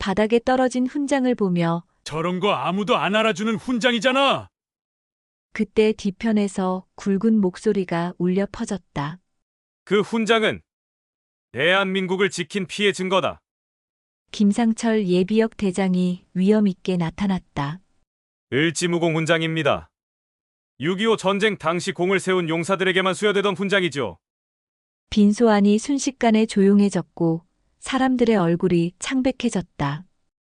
바닥에 떨어진 훈장을 보며 저런 거 아무도 안 알아주는 훈장이잖아. 그때 뒤편에서 굵은 목소리가 울려 퍼졌다. 그 훈장은 대한민국을 지킨 피해 증거다. 김상철 예비역 대장이 위엄 있게 나타났다. 을지무공 훈장입니다. 6.25 전쟁 당시 공을 세운 용사들에게만 수여되던 훈장이죠. 빈소안이 순식간에 조용해졌고 사람들의 얼굴이 창백해졌다.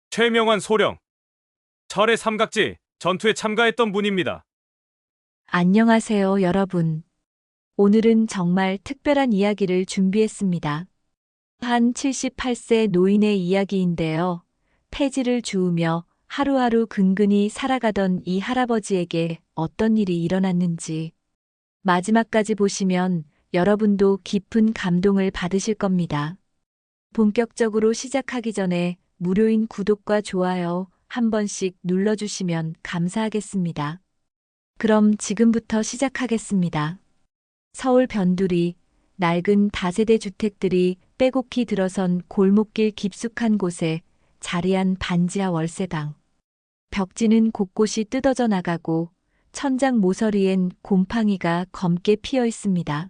최명환 소령. 철의 삼각지 전투에 참가했던 분입니다. 안녕하세요, 여러분. 오늘은 정말 특별한 이야기를 준비했습니다. 한 78세 노인의 이야기인데요. 폐지를 주우며 하루하루 근근히 살아가던 이 할아버지에게 어떤 일이 일어났는지 마지막까지 보시면 여러분도 깊은 감동을 받으실 겁니다. 본격적으로 시작하기 전에 무료인 구독과 좋아요 한 번씩 눌러주시면 감사하겠습니다. 그럼 지금부터 시작하겠습니다. 서울 변두리, 낡은 다세대 주택들이 빼곡히 들어선 골목길 깊숙한 곳에 자리한 반지하 월세방. 벽지는 곳곳이 뜯어져 나가고 천장 모서리엔 곰팡이가 검게 피어 있습니다.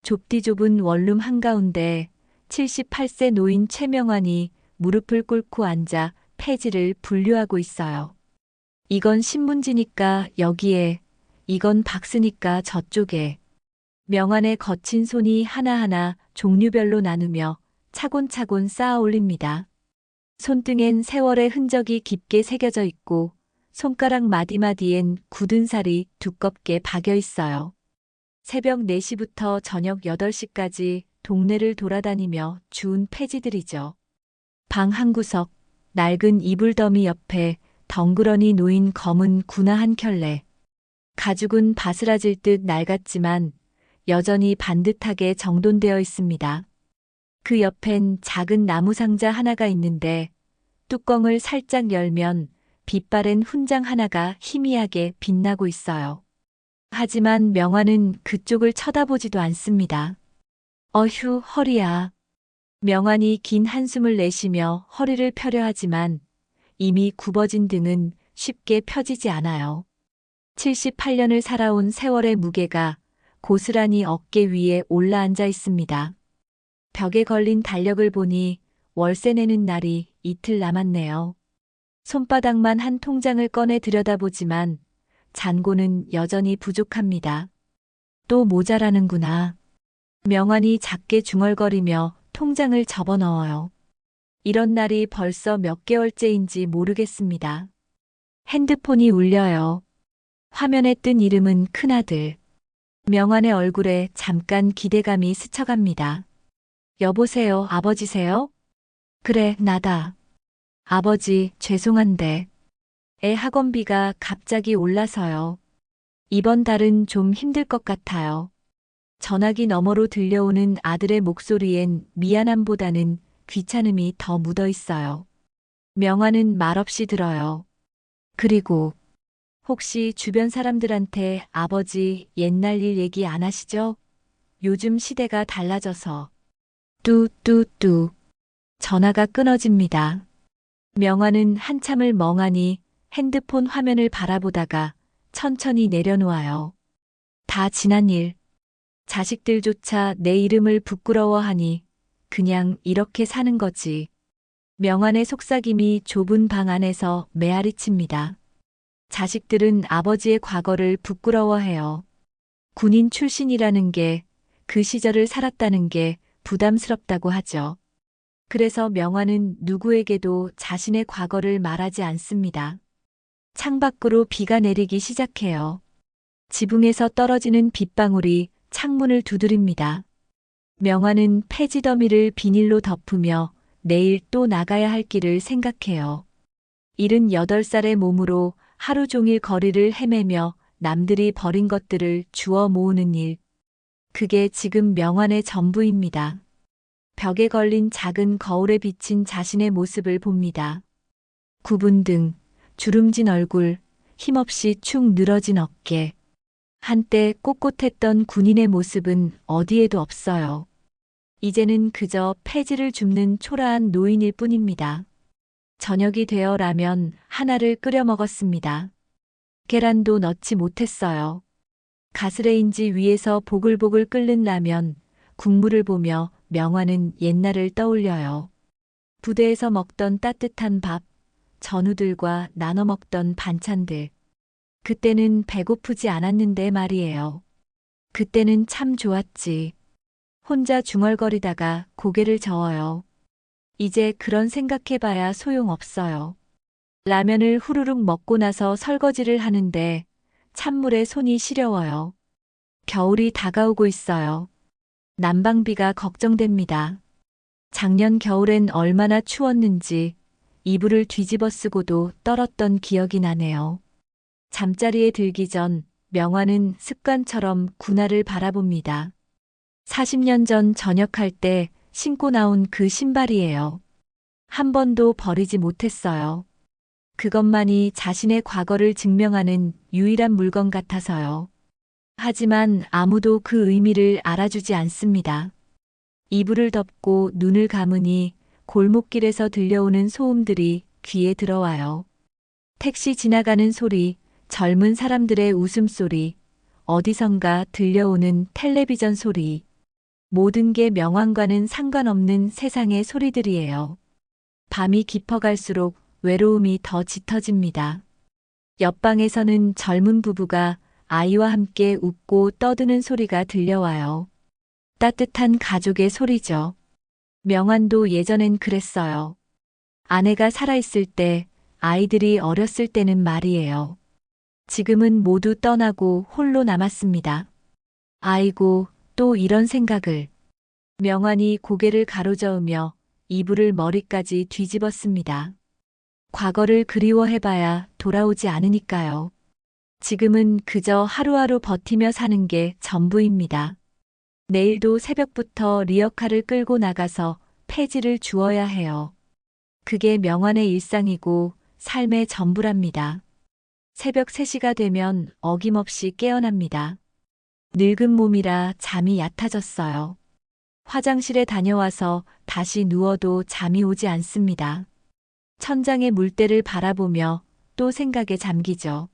좁디 좁은 원룸 한가운데 78세 노인 최명환이 무릎을 꿇고 앉아 폐지를 분류하고 있어요. 이건 신문지니까 여기에, 이건 박스니까 저쪽에. 명환의 거친 손이 하나하나 종류별로 나누며 차곤차곤 쌓아 올립니다. 손등엔 세월의 흔적이 깊게 새겨져 있고 손가락 마디마디엔 굳은 살이 두껍게 박여 있어요. 새벽 4시부터 저녁 8시까지 동네를 돌아다니며 주운 폐지들이죠. 방 한 구석, 낡은 이불 더미 옆에 덩그러니 놓인 검은 구나 한 켤레. 가죽은 바스라질 듯 낡았지만 여전히 반듯하게 정돈되어 있습니다. 그 옆엔 작은 나무 상자 하나가 있는데 뚜껑을 살짝 열면 빛바랜 훈장 하나가 희미하게 빛나고 있어요. 하지만 명환은 그쪽을 쳐다보지도 않습니다. 어휴, 허리야. 명환이 긴 한숨을 내쉬며 허리를 펴려 하지만 이미 굽어진 등은 쉽게 펴지지 않아요. 78년을 살아온 세월의 무게가 고스란히 어깨 위에 올라앉아 있습니다. 벽에 걸린 달력을 보니 월세 내는 날이 이틀 남았네요. 손바닥만 한 통장을 꺼내 들여다보지만 잔고는 여전히 부족합니다. 또 모자라는구나. 명환이 작게 중얼거리며 통장을 접어넣어요. 이런 날이 벌써 몇 개월째인지 모르겠습니다. 핸드폰이 울려요. 화면에 뜬 이름은 큰아들. 명환의 얼굴에 잠깐 기대감이 스쳐갑니다. 여보세요, 아버지세요? 그래, 나다. 아버지, 죄송한데. 애 학원비가 갑자기 올라서요. 이번 달은 좀 힘들 것 같아요. 전화기 너머로 들려오는 아들의 목소리엔 미안함보다는 귀찮음이 더 묻어 있어요. 명환은 말없이 들어요. 그리고 혹시 주변 사람들한테 아버지 옛날 일 얘기 안 하시죠? 요즘 시대가 달라져서. 뚜뚜뚜. 전화가 끊어집니다. 명환은 한참을 멍하니 핸드폰 화면을 바라보다가 천천히 내려놓아요. 다 지난 일. 자식들조차 내 이름을 부끄러워하니 그냥 이렇게 사는 거지. 명환의 속삭임이 좁은 방 안에서 메아리칩니다. 자식들은 아버지의 과거를 부끄러워해요. 군인 출신이라는 게, 그 시절을 살았다는 게 부담스럽다고 하죠. 그래서 명환은 누구에게도 자신의 과거를 말하지 않습니다. 창밖으로 비가 내리기 시작해요. 지붕에서 떨어지는 빗방울이 창문을 두드립니다. 명환은 폐지 더미를 비닐로 덮으며 내일 또 나가야 할 길을 생각해요. 78살의 몸으로 하루 종일 거리를 헤매며 남들이 버린 것들을 주워 모으는 일. 그게 지금 명환의 전부입니다. 벽에 걸린 작은 거울에 비친 자신의 모습을 봅니다. 굽은 등, 주름진 얼굴, 힘없이 축 늘어진 어깨. 한때 꼿꼿했던 군인의 모습은 어디에도 없어요. 이제는 그저 폐지를 줍는 초라한 노인일 뿐입니다. 저녁이 되어 라면 하나를 끓여 먹었습니다. 계란도 넣지 못했어요. 가스레인지 위에서 보글보글 끓는 라면, 국물을 보며 명화는 옛날을 떠올려요. 부대에서 먹던 따뜻한 밥, 전우들과 나눠 먹던 반찬들. 그때는 배고프지 않았는데 말이에요. 그때는 참 좋았지. 혼자 중얼거리다가 고개를 저어요. 이제 그런 생각해봐야 소용없어요. 라면을 후루룩 먹고 나서 설거지를 하는데 찬물에 손이 시려워요. 겨울이 다가오고 있어요. 난방비가 걱정됩니다. 작년 겨울엔 얼마나 추웠는지 이불을 뒤집어 쓰고도 떨었던 기억이 나네요. 잠자리에 들기 전 명화는 습관처럼 군화를 바라봅니다. 40년 전 전역할 때 신고 나온 그 신발이에요. 한 번도 버리지 못했어요. 그것만이 자신의 과거를 증명하는 유일한 물건 같아서요. 하지만 아무도 그 의미를 알아주지 않습니다. 이불을 덮고 눈을 감으니 골목길에서 들려오는 소음들이 귀에 들어와요. 택시 지나가는 소리, 젊은 사람들의 웃음소리, 어디선가 들려오는 텔레비전 소리. 모든 게 명왕과는 상관없는 세상의 소리들이에요. 밤이 깊어갈수록 외로움이 더 짙어집니다. 옆방에서는 젊은 부부가 아이와 함께 웃고 떠드는 소리가 들려와요. 따뜻한 가족의 소리죠. 명환도 예전엔 그랬어요. 아내가 살아있을 때, 아이들이 어렸을 때는 말이에요. 지금은 모두 떠나고 홀로 남았습니다. 아이고, 또 이런 생각을. 명환이 고개를 가로저으며 이불을 머리까지 뒤집었습니다. 과거를 그리워해봐야 돌아오지 않으니까요. 지금은 그저 하루하루 버티며 사는 게 전부입니다. 내일도 새벽부터 리어카를 끌고 나가서 폐지를 주어야 해요. 그게 명환의 일상이고 삶의 전부랍니다. 새벽 3시가 되면 어김없이 깨어납니다. 늙은 몸이라 잠이 얕아졌어요. 화장실에 다녀와서 다시 누워도 잠이 오지 않습니다. 천장의 물때를 바라보며 또 생각에 잠기죠.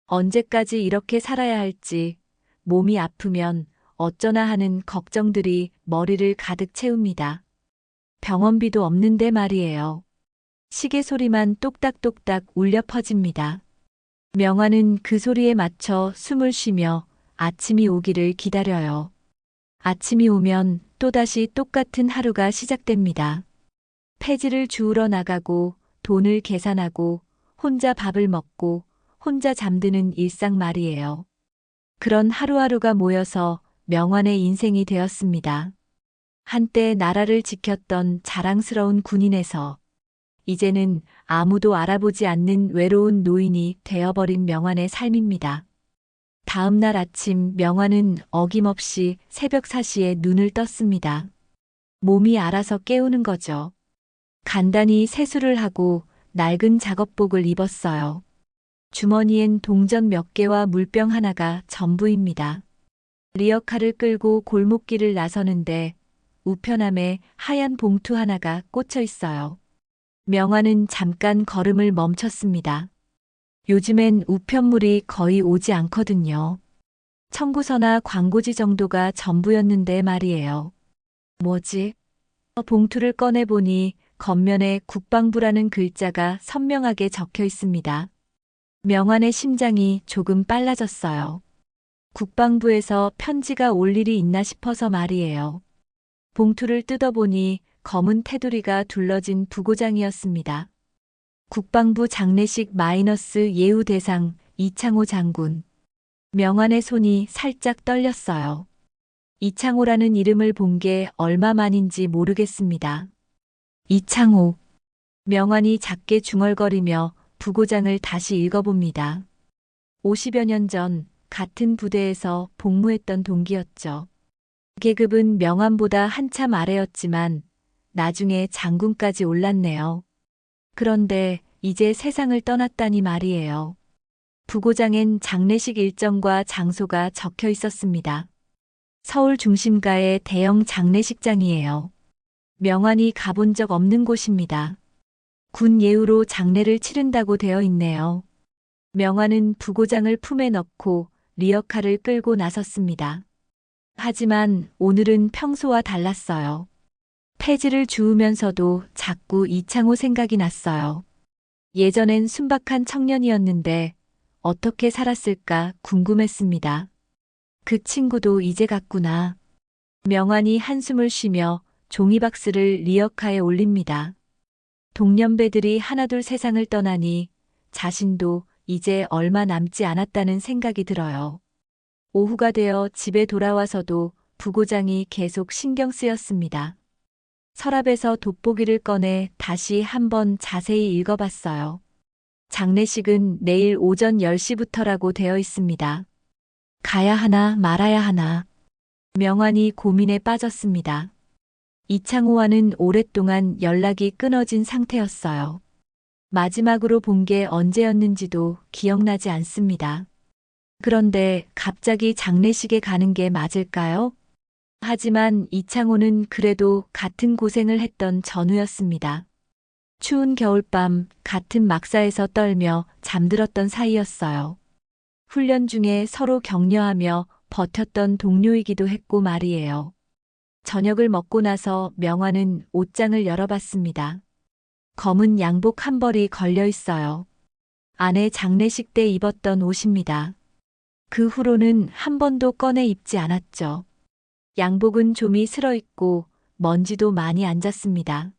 언제까지 이렇게 살아야 할지, 몸이 아프면 어쩌나 하는 걱정들이 머리를 가득 채웁니다. 병원비도 없는데 말이에요. 시계 소리만 똑딱똑딱 울려 퍼집니다. 명화는 그 소리에 맞춰 숨을 쉬며 아침이 오기를 기다려요. 아침이 오면 또다시 똑같은 하루가 시작됩니다. 폐지를 주우러 나가고 돈을 계산하고 혼자 밥을 먹고 혼자 잠드는 일상 말이에요. 그런 하루하루가 모여서 명환의 인생이 되었습니다. 한때 나라를 지켰던 자랑스러운 군인에서 이제는 아무도 알아보지 않는 외로운 노인이 되어버린 명환의 삶입니다. 다음 날 아침 명환은 어김없이 새벽 4시에 눈을 떴습니다. 몸이 알아서 깨우는 거죠. 간단히 세수를 하고 낡은 작업복을 입었어요. 주머니엔 동전 몇 개와 물병 하나가 전부입니다. 리어카를 끌고 골목길을 나서는데 우편함에 하얀 봉투 하나가 꽂혀 있어요. 명환은 잠깐 걸음을 멈췄습니다. 요즘엔 우편물이 거의 오지 않거든요. 청구서나 광고지 정도가 전부였는데 말이에요. 뭐지? 봉투를 꺼내보니 겉면에 국방부라는 글자가 선명하게 적혀 있습니다. 명환의 심장이 조금 빨라졌어요. 국방부에서 편지가 올 일이 있나 싶어서 말이에요. 봉투를 뜯어보니 검은 테두리가 둘러진 부고장이었습니다. 국방부 장례식 마이너스 예우 대상 이창호 장군. 명환의 손이 살짝 떨렸어요. 이창호라는 이름을 본 게 얼마 만인지 모르겠습니다. 이창호. 명환이 작게 중얼거리며 부고장을 다시 읽어봅니다. 50여 년 전 같은 부대에서 복무했던 동기였죠. 계급은 명환보다 한참 아래였지만 나중에 장군까지 올랐네요. 그런데 이제 세상을 떠났다니 말이에요. 부고장엔 장례식 일정과 장소가 적혀 있었습니다. 서울 중심가의 대형 장례식장이에요. 명환이 가본 적 없는 곳입니다. 군 예우로 장례를 치른다고 되어 있네요. 명화는 부고장을 품에 넣고 리어카를 끌고 나섰습니다. 하지만 오늘은 평소와 달랐어요. 폐지를 주우면서도 자꾸 이창호 생각이 났어요. 예전엔 순박한 청년이었는데 어떻게 살았을까 궁금했습니다. 그 친구도 이제 갔구나. 명환이 한숨을 쉬며 종이박스를 리어카에 올립니다. 동년배들이 하나둘 세상을 떠나니 자신도 이제 얼마 남지 않았다는 생각이 들어요. 오후가 되어 집에 돌아와서도 부고장이 계속 신경 쓰였습니다. 서랍에서 돋보기를 꺼내 다시 한번 자세히 읽어봤어요. 장례식은 내일 오전 10시부터라고 되어 있습니다. 가야 하나 말아야 하나. 명환이 고민에 빠졌습니다. 이창호와는 오랫동안 연락이 끊어진 상태였어요. 마지막으로 본 게 언제였는지도 기억나지 않습니다. 그런데 갑자기 장례식에 가는 게 맞을까요? 하지만 이창호는 그래도 같은 고생을 했던 전우였습니다. 추운 겨울밤 같은 막사에서 떨며 잠들었던 사이였어요. 훈련 중에 서로 격려하며 버텼던 동료이기도 했고 말이에요. 저녁을 먹고 나서 명화는 옷장을 열어봤습니다. 검은 양복 한 벌이 걸려 있어요. 아내 장례식 때 입었던 옷입니다. 그 후로는 한 번도 꺼내 입지 않았죠. 양복은 좀이 슬어 있고 먼지도 많이 앉았습니다.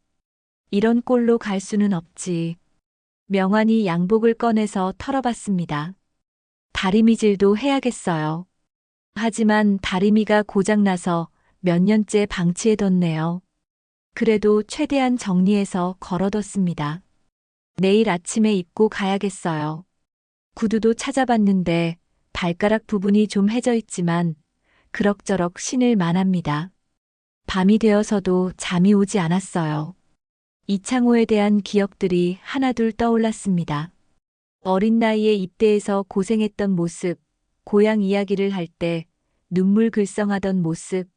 이런 꼴로 갈 수는 없지. 명환이 양복을 꺼내서 털어봤습니다. 다리미질도 해야겠어요. 하지만 다리미가 고장나서 몇 년째 방치해뒀네요. 그래도 최대한 정리해서 걸어뒀습니다. 내일 아침에 입고 가야겠어요. 구두도 찾아봤는데 발가락 부분이 좀 해져 있지만 그럭저럭 신을 만합니다. 밤이 되어서도 잠이 오지 않았어요. 이창호에 대한 기억들이 하나둘 떠올랐습니다. 어린 나이에 입대해서 고생했던 모습, 고향 이야기를 할 때 눈물 글썽하던 모습,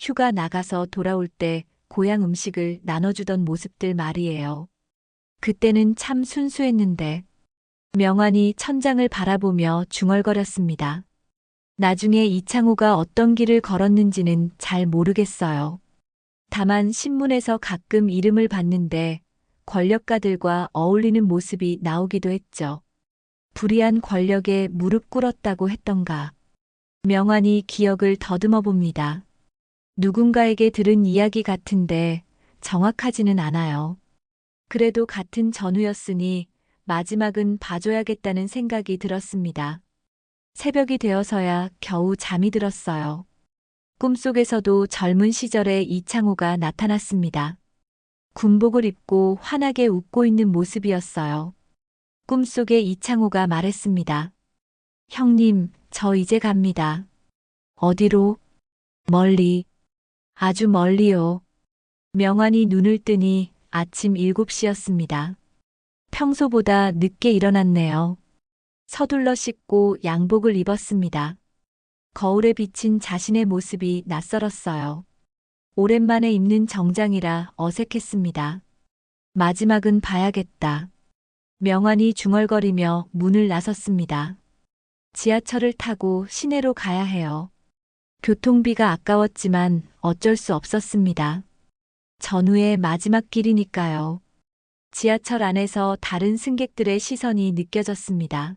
휴가 나가서 돌아올 때 고향 음식을 나눠주던 모습들 말이에요. 그때는 참 순수했는데 명환이 천장을 바라보며 중얼거렸습니다. 나중에 이창호가 어떤 길을 걸었는지는 잘 모르겠어요. 다만 신문에서 가끔 이름을 봤는데 권력가들과 어울리는 모습이 나오기도 했죠. 불의한 권력에 무릎 꿇었다고 했던가. 명환이 기억을 더듬어 봅니다. 누군가에게 들은 이야기 같은데 정확하지는 않아요. 그래도 같은 전우였으니 마지막은 봐줘야겠다는 생각이 들었습니다. 새벽이 되어서야 겨우 잠이 들었어요. 꿈속에서도 젊은 시절의 이창호가 나타났습니다. 군복을 입고 환하게 웃고 있는 모습이었어요. 꿈속에 이창호가 말했습니다. 형님, 저 이제 갑니다. 어디로? 멀리. 아주 멀리요. 명환이 눈을 뜨니 아침 7시였습니다. 평소보다 늦게 일어났네요. 서둘러 씻고 양복을 입었습니다. 거울에 비친 자신의 모습이 낯설었어요. 오랜만에 입는 정장이라 어색했습니다. 마지막은 봐야겠다. 명환이 중얼거리며 문을 나섰습니다. 지하철을 타고 시내로 가야 해요. 교통비가 아까웠지만 어쩔 수 없었습니다. 전후의 마지막 길이니까요. 지하철 안에서 다른 승객들의 시선이 느껴졌습니다.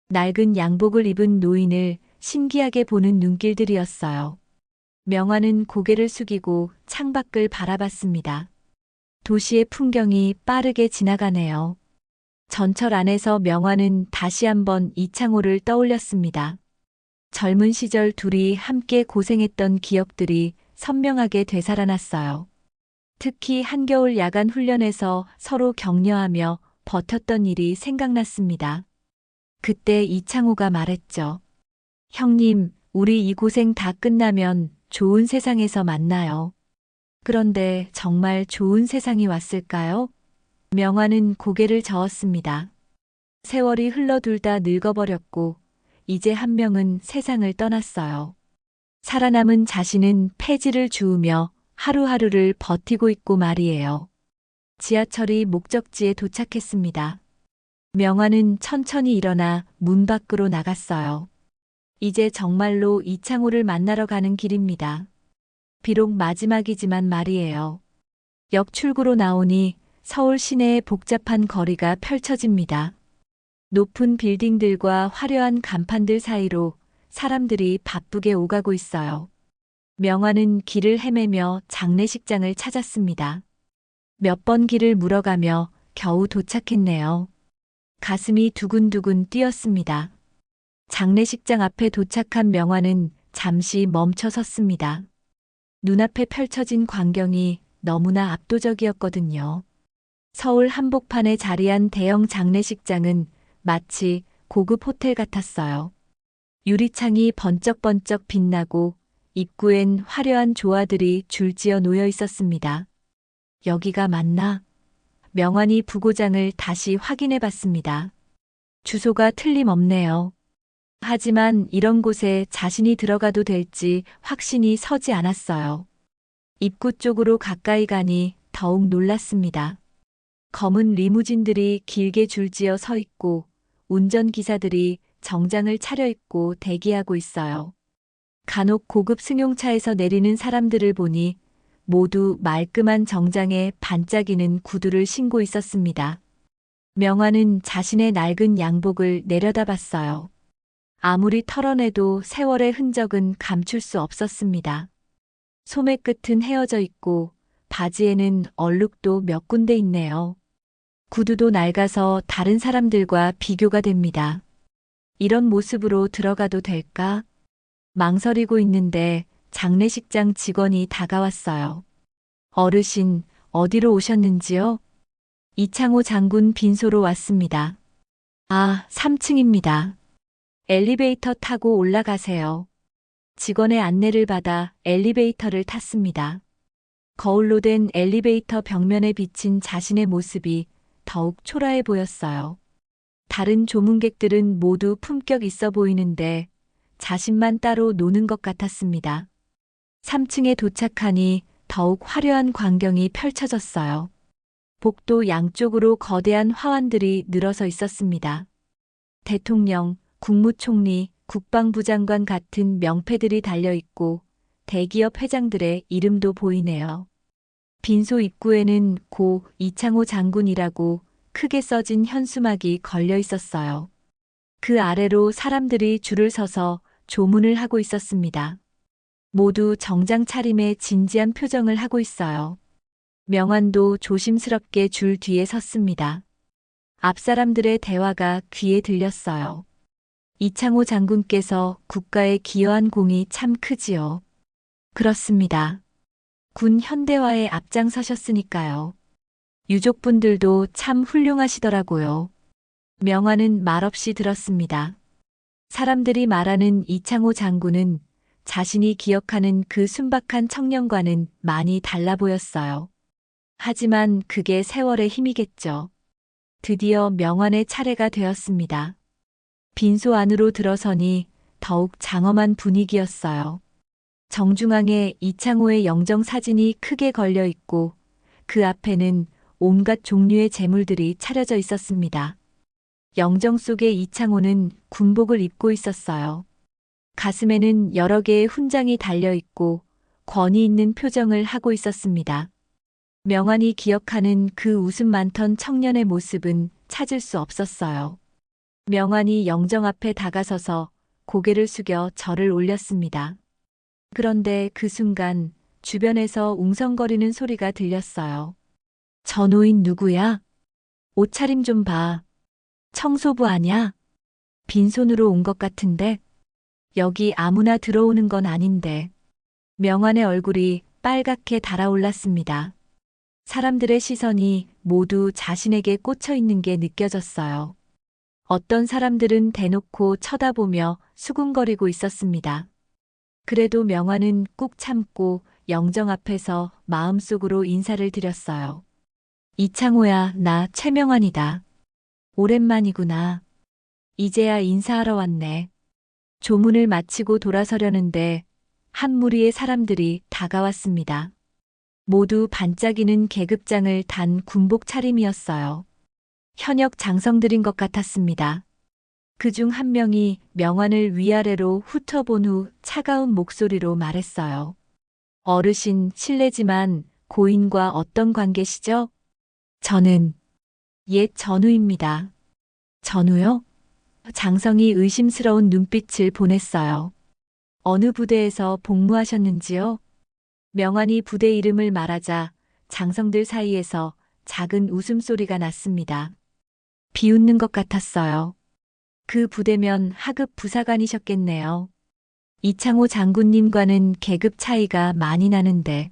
낡은 양복을 입은 노인을 신기하게 보는 눈길들이었어요. 명환은 고개를 숙이고 창밖을 바라봤습니다. 도시의 풍경이 빠르게 지나가네요. 전철 안에서 명환은 다시 한번 이창호를 떠올렸습니다. 젊은 시절 둘이 함께 고생했던 기억들이 선명하게 되살아났어요. 특히 한겨울 야간 훈련에서 서로 격려하며 버텼던 일이 생각났습니다. 그때 이창호가 말했죠. 형님, 우리 이 고생 다 끝나면 좋은 세상에서 만나요. 그런데 정말 좋은 세상이 왔을까요? 명환은 고개를 저었습니다. 세월이 흘러둘다 늙어버렸고 이제 한 명은 세상을 떠났어요. 살아남은 자신은 폐지를 주우며 하루하루를 버티고 있고 말이에요. 지하철이 목적지에 도착했습니다. 명화는 천천히 일어나 문 밖으로 나갔어요. 이제 정말로 이창호를 만나러 가는 길입니다. 비록 마지막이지만 말이에요. 역 출구로 나오니 서울 시내의 복잡한 거리가 펼쳐집니다. 높은 빌딩들과 화려한 간판들 사이로 사람들이 바쁘게 오가고 있어요. 명화는 길을 헤매며 장례식장을 찾았습니다. 몇 번 길을 물어가며 겨우 도착했네요. 가슴이 두근두근 뛰었습니다. 장례식장 앞에 도착한 명화는 잠시 멈춰 섰습니다. 눈앞에 펼쳐진 광경이 너무나 압도적이었거든요. 서울 한복판에 자리한 대형 장례식장은 마치 고급 호텔 같았어요. 유리창이 번쩍번쩍 빛나고 입구엔 화려한 조화들이 줄지어 놓여 있었습니다. 여기가 맞나? 명환이 부고장을 다시 확인해 봤습니다. 주소가 틀림없네요. 하지만 이런 곳에 자신이 들어가도 될지 확신이 서지 않았어요. 입구 쪽으로 가까이 가니 더욱 놀랐습니다. 검은 리무진들이 길게 줄지어 서 있고 운전기사들이 정장을 차려입고 대기하고 있어요. 간혹 고급 승용차에서 내리는 사람들을 보니 모두 말끔한 정장에 반짝이는 구두를 신고 있었습니다. 명화는 자신의 낡은 양복을 내려다봤어요. 아무리 털어내도 세월의 흔적은 감출 수 없었습니다. 소매 끝은 헤어져 있고 바지에는 얼룩도 몇 군데 있네요. 구두도 낡아서 다른 사람들과 비교가 됩니다. 이런 모습으로 들어가도 될까? 망설이고 있는데 장례식장 직원이 다가왔어요. 어르신, 어디로 오셨는지요? 이창호 장군 빈소로 왔습니다. 아, 3층입니다. 엘리베이터 타고 올라가세요. 직원의 안내를 받아 엘리베이터를 탔습니다. 거울로 된 엘리베이터 벽면에 비친 자신의 모습이 더욱 초라해 보였어요. 다른 조문객들은 모두 품격 있어 보이는데 자신만 따로 노는 것 같았습니다. 3층에 도착하니 더욱 화려한 광경이 펼쳐졌어요. 복도 양쪽으로 거대한 화환들이 늘어서 있었습니다. 대통령, 국무총리, 국방부 장관 같은 명패들이 달려있고 대기업 회장들의 이름도 보이네요. 빈소 입구에는 고 이창호 장군이라고 크게 써진 현수막이 걸려 있었어요. 그 아래로 사람들이 줄을 서서 조문을 하고 있었습니다. 모두 정장 차림에 진지한 표정을 하고 있어요. 명환도 조심스럽게 줄 뒤에 섰습니다. 앞 사람들의 대화가 귀에 들렸어요. 이창호 장군께서 국가에 기여한 공이 참 크지요. 그렇습니다. 군 현대화에 앞장서셨으니까요. 유족분들도 참 훌륭하시더라고요. 명환은 말없이 들었습니다. 사람들이 말하는 이창호 장군은 자신이 기억하는 그 순박한 청년과는 많이 달라 보였어요. 하지만 그게 세월의 힘이겠죠. 드디어 명환의 차례가 되었습니다. 빈소 안으로 들어서니 더욱 장엄한 분위기였어요. 정중앙에 이창호의 영정 사진이 크게 걸려 있고 그 앞에는 온갖 종류의 재물들이 차려져 있었습니다. 영정 속에 이창호는 군복을 입고 있었어요. 가슴에는 여러 개의 훈장이 달려 있고 권위 있는 표정을 하고 있었습니다. 명환이 기억하는 그 웃음 많던 청년의 모습은 찾을 수 없었어요. 명환이 영정 앞에 다가서서 고개를 숙여 절을 올렸습니다. 그런데 그 순간 주변에서 웅성거리는 소리가 들렸어요. 저 노인 누구야? 옷차림 좀 봐. 청소부 아냐? 빈손으로 온 것 같은데? 여기 아무나 들어오는 건 아닌데. 명환의 얼굴이 빨갛게 달아올랐습니다. 사람들의 시선이 모두 자신에게 꽂혀 있는 게 느껴졌어요. 어떤 사람들은 대놓고 쳐다보며 수군거리고 있었습니다. 그래도 명환은 꾹 참고 영정 앞에서 마음속으로 인사를 드렸어요. 이창호야, 나 최명환이다. 오랜만이구나. 이제야 인사하러 왔네. 조문을 마치고 돌아서려는데 한 무리의 사람들이 다가왔습니다. 모두 반짝이는 계급장을 단 군복 차림이었어요. 현역 장성들인 것 같았습니다. 그중 한 명이 명환을 위아래로 훑어본 후 차가운 목소리로 말했어요. 어르신, 실례지만 고인과 어떤 관계시죠? 저는 옛 전우입니다. 전우요? 장성이 의심스러운 눈빛을 보냈어요. 어느 부대에서 복무하셨는지요? 명환이 부대 이름을 말하자 장성들 사이에서 작은 웃음소리가 났습니다. 비웃는 것 같았어요. 그 부대면 하급 부사관이셨겠네요. 이창호 장군님과는 계급 차이가 많이 나는데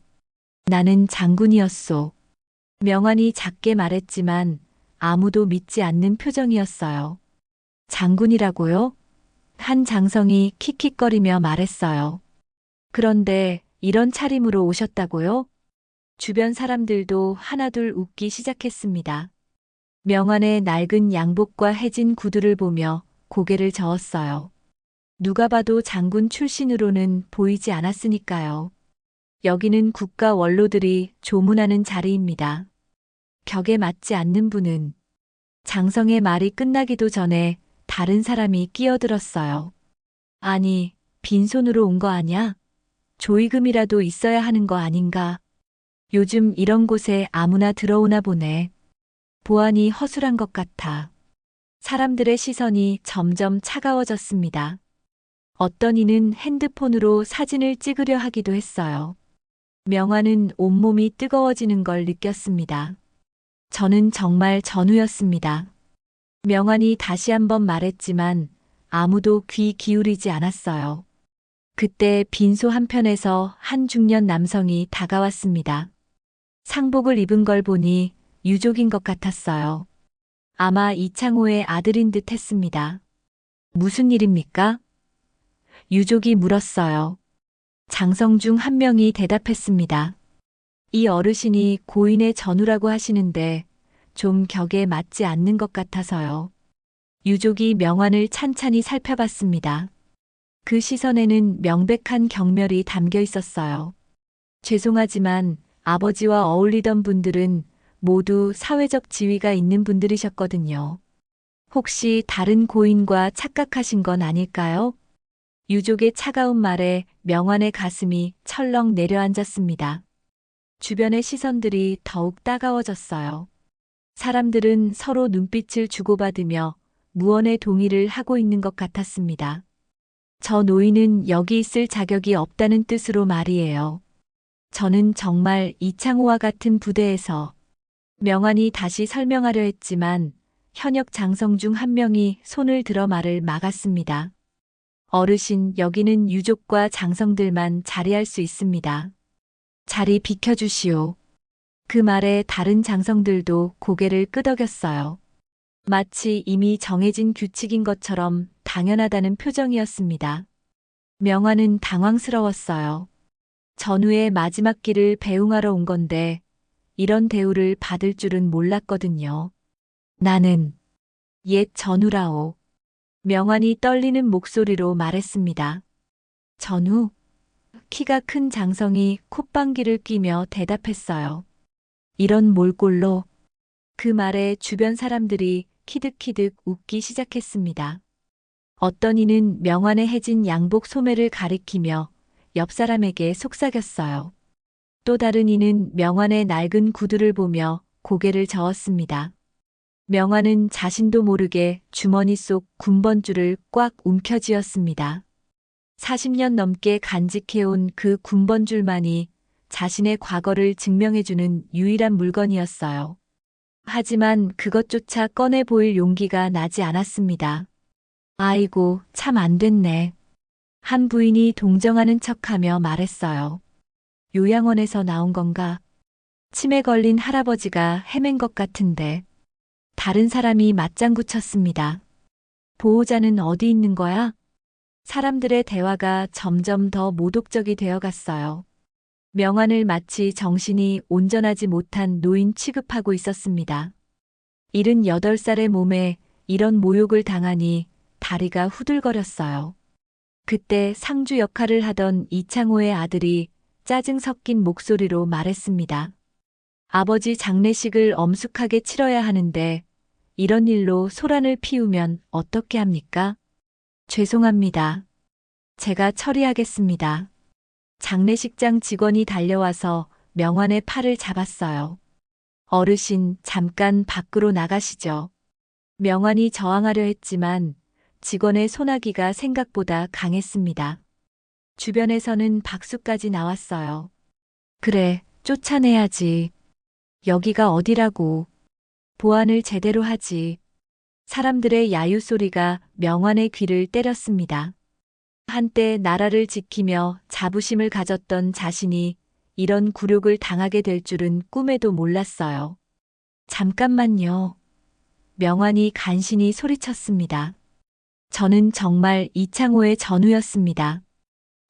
나는 장군이었소. 명환이 작게 말했지만 아무도 믿지 않는 표정이었어요. 장군이라고요? 한 장성이 킥킥거리며 말했어요. 그런데 이런 차림으로 오셨다고요? 주변 사람들도 하나둘 웃기 시작했습니다. 명환의 낡은 양복과 해진 구두를 보며 고개를 저었어요. 누가 봐도 장군 출신으로는 보이지 않았으니까요. 여기는 국가 원로들이 조문하는 자리입니다. 격에 맞지 않는 분은 장성의 말이 끝나기도 전에 다른 사람이 끼어들었어요. 아니, 빈손으로 온 거 아냐? 조의금이라도 있어야 하는 거 아닌가? 요즘 이런 곳에 아무나 들어오나 보네. 보안이 허술한 것 같아. 사람들의 시선이 점점 차가워졌습니다. 어떤 이는 핸드폰으로 사진을 찍으려 하기도 했어요. 명환은 온몸이 뜨거워지는 걸 느꼈습니다. 저는 정말 전우였습니다. 명환이 다시 한번 말했지만 아무도 귀 기울이지 않았어요. 그때 빈소 한편에서 한 중년 남성이 다가왔습니다. 상복을 입은 걸 보니 유족인 것 같았어요. 아마 이창호의 아들인 듯 했습니다. 무슨 일입니까? 유족이 물었어요. 장성 중 한 명이 대답했습니다. 이 어르신이 고인의 전우라고 하시는데 좀 격에 맞지 않는 것 같아서요. 유족이 명환을 찬찬히 살펴봤습니다. 그 시선에는 명백한 경멸이 담겨 있었어요. 죄송하지만 아버지와 어울리던 분들은 모두 사회적 지위가 있는 분들이셨거든요. 혹시 다른 고인과 착각하신 건 아닐까요? 유족의 차가운 말에 명환의 가슴이 철렁 내려앉았습니다. 주변의 시선들이 더욱 따가워졌어요. 사람들은 서로 눈빛을 주고받으며 무언의 동의를 하고 있는 것 같았습니다. 저 노인은 여기 있을 자격이 없다는 뜻으로 말이에요. 저는 정말 이창호와 같은 부대에서 명환이 다시 설명하려 했지만 현역 장성 중 한 명이 손을 들어 말을 막았습니다. 어르신, 여기는 유족과 장성들만 자리할 수 있습니다. 자리 비켜주시오. 그 말에 다른 장성들도 고개를 끄덕였어요. 마치 이미 정해진 규칙인 것처럼 당연하다는 표정이었습니다. 명환은 당황스러웠어요. 전우의 마지막 길을 배웅하러 온 건데 이런 대우를 받을 줄은 몰랐거든요. 나는 옛 전우라오. 명환이 떨리는 목소리로 말했습니다. 전우? 키가 큰 장성이 콧방귀를 뀌며 대답했어요. 이런 몰골로. 그 말에 주변 사람들이 키득키득 웃기 시작했습니다. 어떤 이는 명환의 해진 양복 소매를 가리키며 옆 사람에게 속삭였어요. 또 다른 이는 명환의 낡은 구두를 보며 고개를 저었습니다. 명환은 자신도 모르게 주머니 속 군번줄을 꽉 움켜쥐었습니다. 40년 넘게 간직해온 그 군번줄만이 자신의 과거를 증명해주는 유일한 물건이었어요. 하지만 그것조차 꺼내 보일 용기가 나지 않았습니다. 아이고, 참 안 됐네. 한 부인이 동정하는 척하며 말했어요. 요양원에서 나온 건가? 치매 걸린 할아버지가 헤맨 것 같은데. 다른 사람이 맞장구 쳤습니다. 보호자는 어디 있는 거야? 사람들의 대화가 점점 더 모독적이 되어갔어요. 명환을 마치 정신이 온전하지 못한 노인 취급하고 있었습니다. 78살의 몸에 이런 모욕을 당하니 다리가 후들거렸어요. 그때 상주 역할을 하던 이창호의 아들이 짜증 섞인 목소리로 말했습니다. 아버지 장례식을 엄숙하게 치러야 하는데 이런 일로 소란을 피우면 어떻게 합니까? 죄송합니다. 제가 처리하겠습니다. 장례식장 직원이 달려와서 명환의 팔을 잡았어요. 어르신, 잠깐 밖으로 나가시죠. 명환이 저항하려 했지만 직원의 소나기가 생각보다 강했습니다. 주변에서는 박수까지 나왔어요. 그래, 쫓아내야지. 여기가 어디라고. 보안을 제대로 하지. 사람들의 야유 소리가 명환의 귀를 때렸습니다. 한때 나라를 지키며 자부심을 가졌던 자신이 이런 굴욕을 당하게 될 줄은 꿈에도 몰랐어요. 잠깐만요. 명환이 간신히 소리쳤습니다. 저는 정말 이창호의 전우였습니다.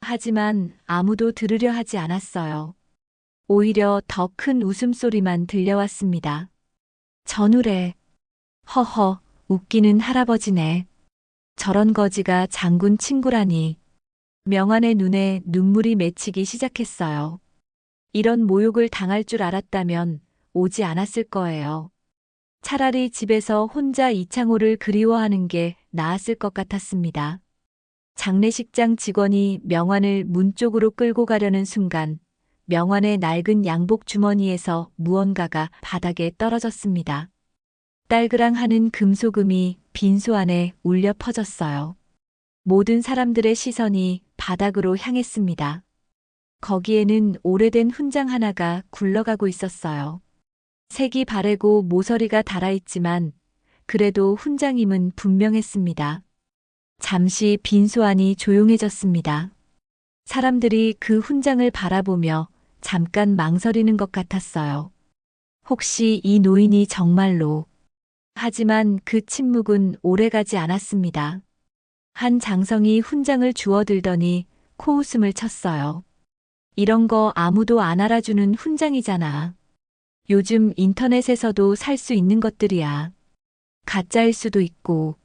하지만 아무도 들으려 하지 않았어요. 오히려 더 큰 웃음소리만 들려왔습니다. 전우래. 허허, 웃기는 할아버지네. 저런 거지가 장군 친구라니. 명환의 눈에 눈물이 맺히기 시작했어요. 이런 모욕을 당할 줄 알았다면 오지 않았을 거예요. 차라리 집에서 혼자 이창호를 그리워하는 게 나았을 것 같았습니다. 장례식장 직원이 명환을 문 쪽으로 끌고 가려는 순간 명환의 낡은 양복 주머니에서 무언가가 바닥에 떨어졌습니다. 딸그랑하는 금소금이 빈소 안에 울려 퍼졌어요. 모든 사람들의 시선이 바닥으로 향했습니다. 거기에는 오래된 훈장 하나가 굴러가고 있었어요. 색이 바래고 모서리가 닳아있지만 그래도 훈장임은 분명했습니다. 잠시 빈소 안이 조용해졌습니다. 사람들이 그 훈장을 바라보며 잠깐 망설이는 것 같았어요. 혹시 이 노인이 정말로. 하지만 그 침묵은 오래가지 않았습니다. 한 장성이 훈장을 주워들더니 코웃음을 쳤어요. 이런 거 아무도 안 알아주는 훈장이잖아. 요즘 인터넷에서도 살 수 있는 것들이야. 가짜일 수도 있고.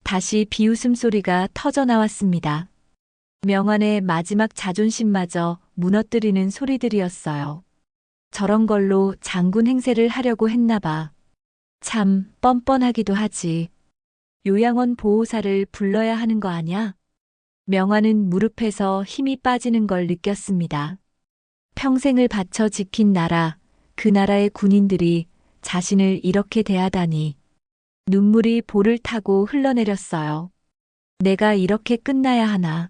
다시 비웃음 소리가 터져 나왔습니다. 명환의 마지막 자존심마저 무너뜨리는 소리들이었어요. 저런 걸로 장군 행세를 하려고 했나 봐. 참 뻔뻔하기도 하지. 요양원 보호사를 불러야 하는 거 아냐? 명환은 무릎에서 힘이 빠지는 걸 느꼈습니다. 평생을 바쳐 지킨 나라, 그 나라의 군인들이 자신을 이렇게 대하다니. 눈물이 볼을 타고 흘러내렸어요. 내가 이렇게 끝나야 하나.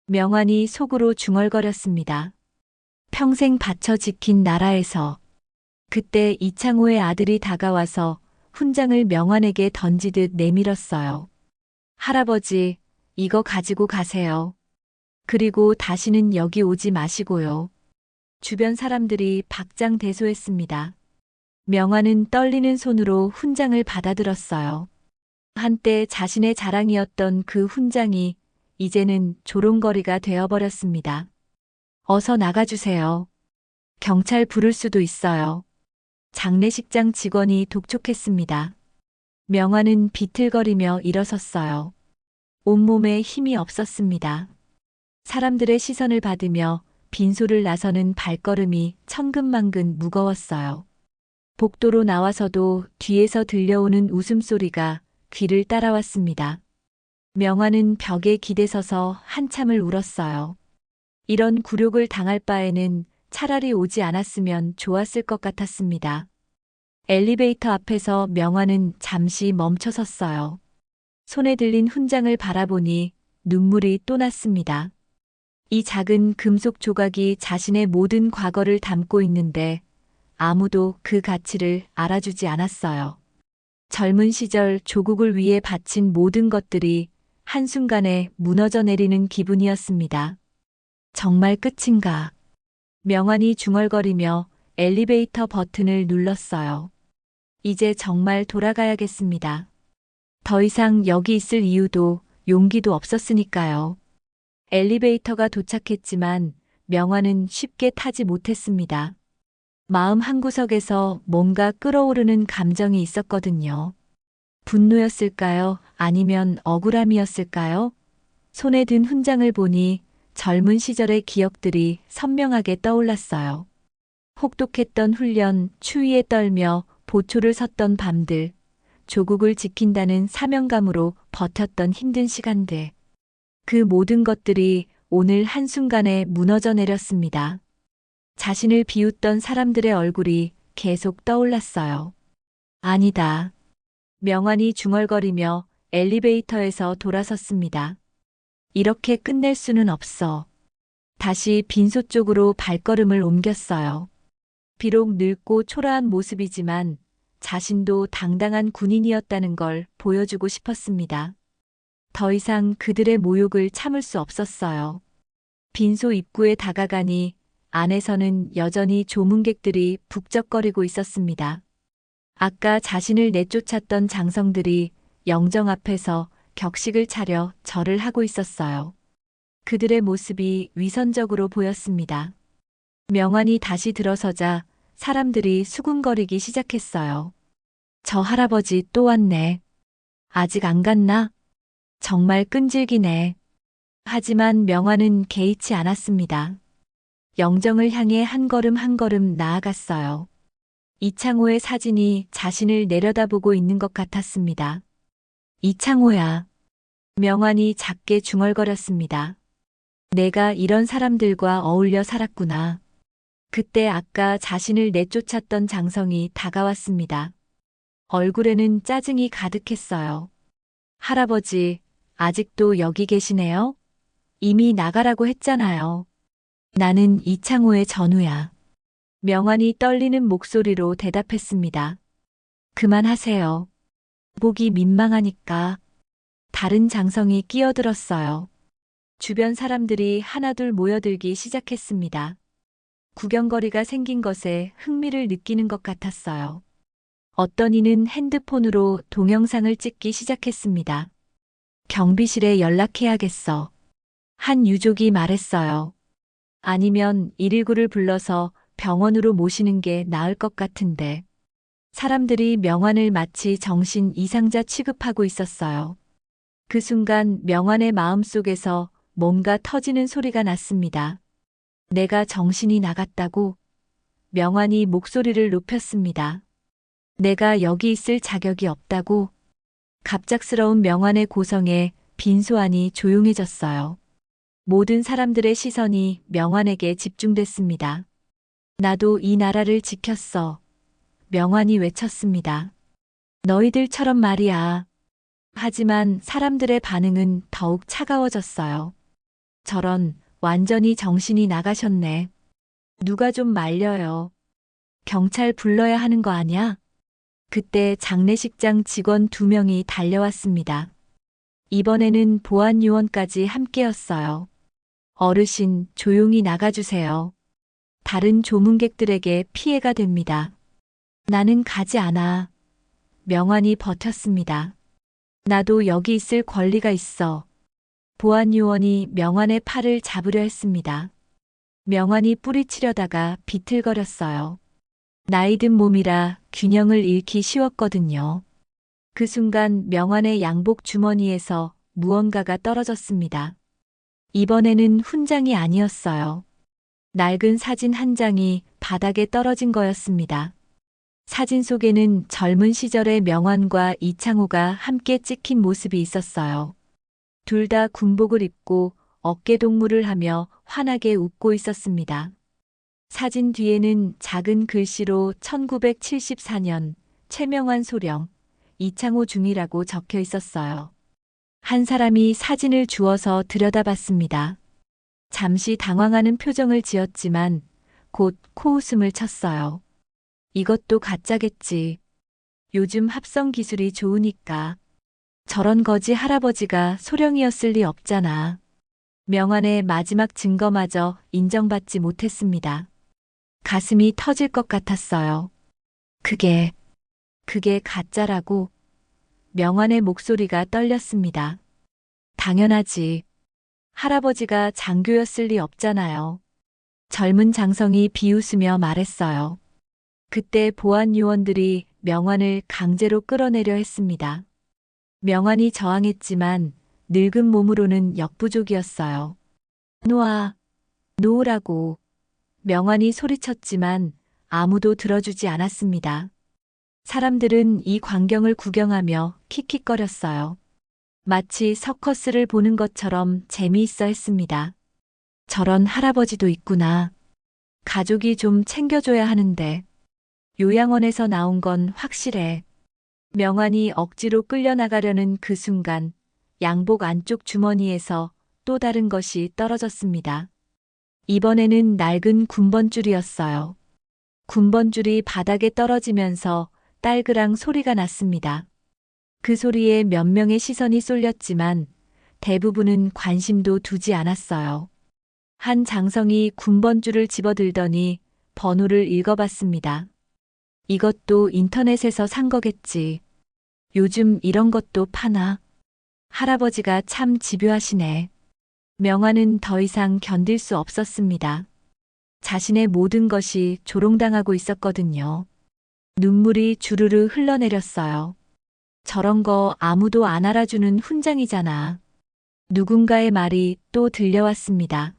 명환이 속으로 중얼거렸습니다. 평생 바쳐 지킨 나라에서. 그때 이창호의 아들이 다가와서 훈장을 명환에게 던지듯 내밀었어요. 할아버지, 이거 가지고 가세요. 그리고 다시는 여기 오지 마시고요. 주변 사람들이 박장대소했습니다. 명환은 떨리는 손으로 훈장을 받아들었어요. 한때 자신의 자랑이었던 그 훈장이 이제는 조롱거리가 되어버렸습니다. 어서 나가주세요. 경찰 부를 수도 있어요. 장례식장 직원이 독촉했습니다. 명환은 비틀거리며 일어섰어요. 온몸에 힘이 없었습니다. 사람들의 시선을 받으며 빈소를 나서는 발걸음이 천근만근 무거웠어요. 복도로 나와서도 뒤에서 들려오는 웃음소리가 귀를 따라왔습니다. 명환은 벽에 기대서서 한참을 울었어요. 이런 굴욕을 당할 바에는 차라리 오지 않았으면 좋았을 것 같았습니다. 엘리베이터 앞에서 명환은 잠시 멈춰섰어요. 손에 들린 훈장을 바라보니 눈물이 또 났습니다. 이 작은 금속 조각이 자신의 모든 과거를 담고 있는데 아무도 그 가치를 알아주지 않았어요. 젊은 시절 조국을 위해 바친 모든 것들이 한순간에 무너져 내리는 기분이었습니다. 정말 끝인가? 명환이 중얼거리며 엘리베이터 버튼을 눌렀어요. 이제 정말 돌아가야겠습니다. 더 이상 여기 있을 이유도 용기도 없었으니까요. 엘리베이터가 도착했지만 명환은 쉽게 타지 못했습니다. 마음 한구석에서 뭔가 끓어오르는 감정이 있었거든요. 분노였을까요? 아니면 억울함이었을까요? 손에 든 훈장을 보니 젊은 시절의 기억들이 선명하게 떠올랐어요. 혹독했던 훈련, 추위에 떨며 보초를 섰던 밤들, 조국을 지킨다는 사명감으로 버텼던 힘든 시간들. 그 모든 것들이 오늘 한순간에 무너져 내렸습니다. 자신을 비웃던 사람들의 얼굴이 계속 떠올랐어요. 아니다. 명환이 중얼거리며 엘리베이터에서 돌아섰습니다. 이렇게 끝낼 수는 없어. 다시 빈소 쪽으로 발걸음을 옮겼어요. 비록 늙고 초라한 모습이지만 자신도 당당한 군인이었다는 걸 보여주고 싶었습니다. 더 이상 그들의 모욕을 참을 수 없었어요. 빈소 입구에 다가가니 안에서는 여전히 조문객들이 북적거리고 있었습니다. 아까 자신을 내쫓았던 장성들이 영정 앞에서 격식을 차려 절을 하고 있었어요. 그들의 모습이 위선적으로 보였습니다. 명환이 다시 들어서자 사람들이 수군거리기 시작했어요. 저 할아버지 또 왔네. 아직 안 갔나? 정말 끈질기네. 하지만 명환은 개의치 않았습니다. 영정을 향해 한 걸음 한 걸음 나아갔어요. 이창호의 사진이 자신을 내려다보고 있는 것 같았습니다. 이창호야. 명환이 작게 중얼거렸습니다. 내가 이런 사람들과 어울려 살았구나. 그때 아까 자신을 내쫓았던 장성이 다가왔습니다. 얼굴에는 짜증이 가득했어요. 할아버지, 아직도 여기 계시네요? 이미 나가라고 했잖아요. 나는 이창호의 전우야. 명환이 떨리는 목소리로 대답했습니다. 그만하세요. 보기 민망하니까. 다른 장성이 끼어들었어요. 주변 사람들이 하나둘 모여들기 시작했습니다. 구경거리가 생긴 것에 흥미를 느끼는 것 같았어요. 어떤 이는 핸드폰으로 동영상을 찍기 시작했습니다. 경비실에 연락해야겠어. 한 유족이 말했어요. 아니면 119를 불러서 병원으로 모시는 게 나을 것 같은데. 사람들이 명환을 마치 정신 이상자 취급하고 있었어요. 그 순간 명환의 마음속에서 뭔가 터지는 소리가 났습니다. 내가 정신이 나갔다고? 명환이 목소리를 높였습니다. 내가 여기 있을 자격이 없다고? 갑작스러운 명환의 고성에 빈소 안이 조용해졌어요. 모든 사람들의 시선이 명환에게 집중됐습니다. 나도 이 나라를 지켰어. 명환이 외쳤습니다. 너희들처럼 말이야. 하지만 사람들의 반응은 더욱 차가워졌어요. 저런, 완전히 정신이 나가셨네. 누가 좀 말려요. 경찰 불러야 하는 거 아냐? 그때 장례식장 직원 2명이 달려왔습니다. 이번에는 보안요원까지 함께였어요. 어르신, 조용히 나가주세요. 다른 조문객들에게 피해가 됩니다. 나는 가지 않아. 명환이 버텼습니다. 나도 여기 있을 권리가 있어. 보안요원이 명환의 팔을 잡으려 했습니다. 명환이 뿌리치려다가 비틀거렸어요. 나이든 몸이라 균형을 잃기 쉬웠거든요. 그 순간 명환의 양복 주머니에서 무언가가 떨어졌습니다. 이번에는 훈장이 아니었어요. 낡은 사진 한 장이 바닥에 떨어진 거였습니다. 사진 속에는 젊은 시절의 명환과 이창호가 함께 찍힌 모습이 있었어요. 둘 다 군복을 입고 어깨 동무를 하며 환하게 웃고 있었습니다. 사진 뒤에는 작은 글씨로 1974년 최명환 소령, 이창호 중이라고 적혀 있었어요. 한 사람이 사진을 주워서 들여다봤습니다. 잠시 당황하는 표정을 지었지만 곧 코웃음을 쳤어요. 이것도 가짜겠지. 요즘 합성 기술이 좋으니까. 저런 거지 할아버지가 소령이었을 리 없잖아. 명환의 마지막 증거마저 인정받지 못했습니다. 가슴이 터질 것 같았어요. 그게 가짜라고. 명환의 목소리가 떨렸습니다. 당연하지. 할아버지가 장교였을 리 없잖아요. 젊은 장성이 비웃으며 말했어요. 그때 보안 요원들이 명환을 강제로 끌어내려 했습니다. 명환이 저항했지만 늙은 몸으로는 역부족이었어요. 놓아, 놓으라고. 명환이 소리쳤지만 아무도 들어주지 않았습니다. 사람들은 이 광경을 구경하며 킥킥거렸어요. 마치 서커스를 보는 것처럼 재미있어 했습니다. 저런 할아버지도 있구나. 가족이 좀 챙겨줘야 하는데. 요양원에서 나온 건 확실해. 명환이 억지로 끌려나가려는 그 순간 양복 안쪽 주머니에서 또 다른 것이 떨어졌습니다. 이번에는 낡은 군번줄이었어요. 군번줄이 바닥에 떨어지면서 딸그랑 소리가 났습니다. 그 소리에 몇 명의 시선이 쏠렸지만 대부분은 관심도 두지 않았어요. 한 장성이 군번줄을 집어들더니 번호를 읽어봤습니다. 이것도 인터넷에서 산 거겠지. 요즘 이런 것도 파나? 할아버지가 참 집요하시네. 명환은 더 이상 견딜 수 없었습니다. 자신의 모든 것이 조롱당하고 있었거든요. 눈물이 주르르 흘러내렸어요. 저런 거 아무도 안 알아주는 훈장이잖아. 누군가의 말이 또 들려왔습니다.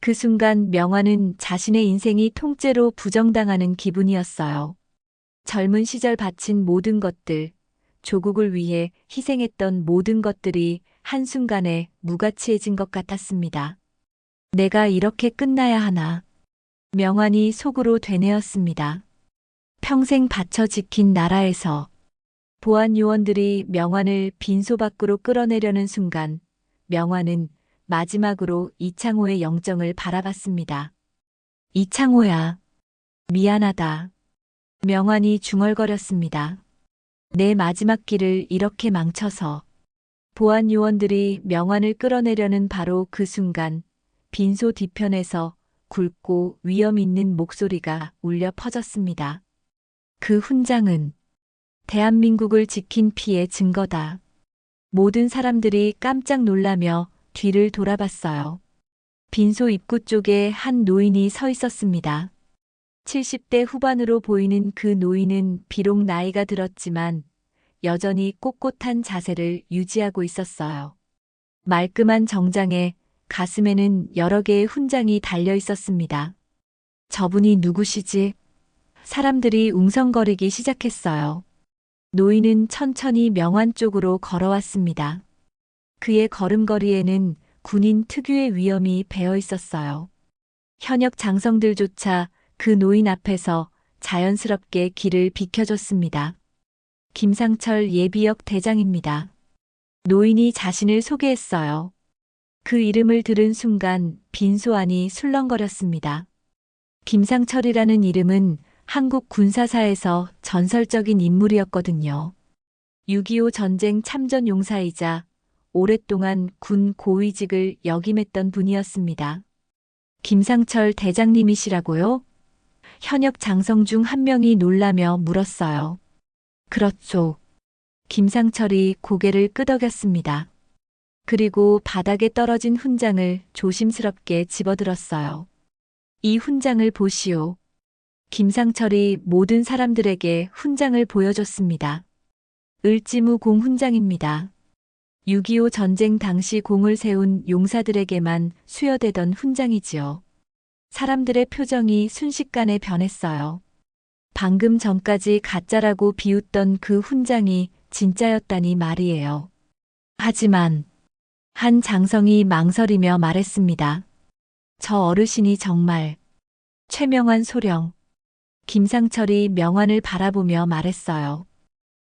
그 순간 명환은 자신의 인생이 통째로 부정당하는 기분이었어요. 젊은 시절 바친 모든 것들, 조국을 위해 희생했던 모든 것들이 한순간에 무가치해진 것 같았습니다. 내가 이렇게 끝나야 하나. 명환이 속으로 되뇌었습니다. 평생 바쳐 지킨 나라에서 보안 요원들이 명환을 빈소 밖으로 끌어내려는 순간 명환은 마지막으로 이창호의 영정을 바라봤습니다. 이창호야, 미안하다. 명환이 중얼거렸습니다. 내 마지막 길을 이렇게 망쳐서. 보안 요원들이 명환을 끌어내려는 바로 그 순간 빈소 뒤편에서 굵고 위험 있는 목소리가 울려 퍼졌습니다. 그 훈장은 대한민국을 지킨 피의 증거다. 모든 사람들이 깜짝 놀라며 뒤를 돌아봤어요. 빈소 입구 쪽에 한 노인이 서 있었습니다. 70대 후반으로 보이는 그 노인은 비록 나이가 들었지만 여전히 꼿꼿한 자세를 유지하고 있었어요. 말끔한 정장에 가슴에는 여러 개의 훈장이 달려 있었습니다. 저분이 누구시지? 사람들이 웅성거리기 시작했어요. 노인은 천천히 명환 쪽으로 걸어왔습니다. 그의 걸음걸이에는 군인 특유의 위엄이 배어 있었어요. 현역 장성들조차 그 노인 앞에서 자연스럽게 길을 비켜줬습니다. 김상철 예비역 대장입니다. 노인이 자신을 소개했어요. 그 이름을 들은 순간 빈소 안이 술렁거렸습니다. 김상철이라는 이름은 한국 군사사에서 전설적인 인물이었거든요. 6.25 전쟁 참전 용사이자 오랫동안 군 고위직을 역임했던 분이었습니다. 김상철 대장님이시라고요? 현역 장성 중 한 명이 놀라며 물었어요. 그렇죠. 김상철이 고개를 끄덕였습니다. 그리고 바닥에 떨어진 훈장을 조심스럽게 집어들었어요. 이 훈장을 보시오. 김상철이 모든 사람들에게 훈장을 보여줬습니다. 을지무 공 훈장입니다. 6.25 전쟁 당시 공을 세운 용사들에게만 수여되던 훈장이지요. 사람들의 표정이 순식간에 변했어요. 방금 전까지 가짜라고 비웃던 그 훈장이 진짜였다니 말이에요. 하지만 한 장성이 망설이며 말했습니다. 저 어르신이 정말. 최명환 소령. 김상철이 명환을 바라보며 말했어요.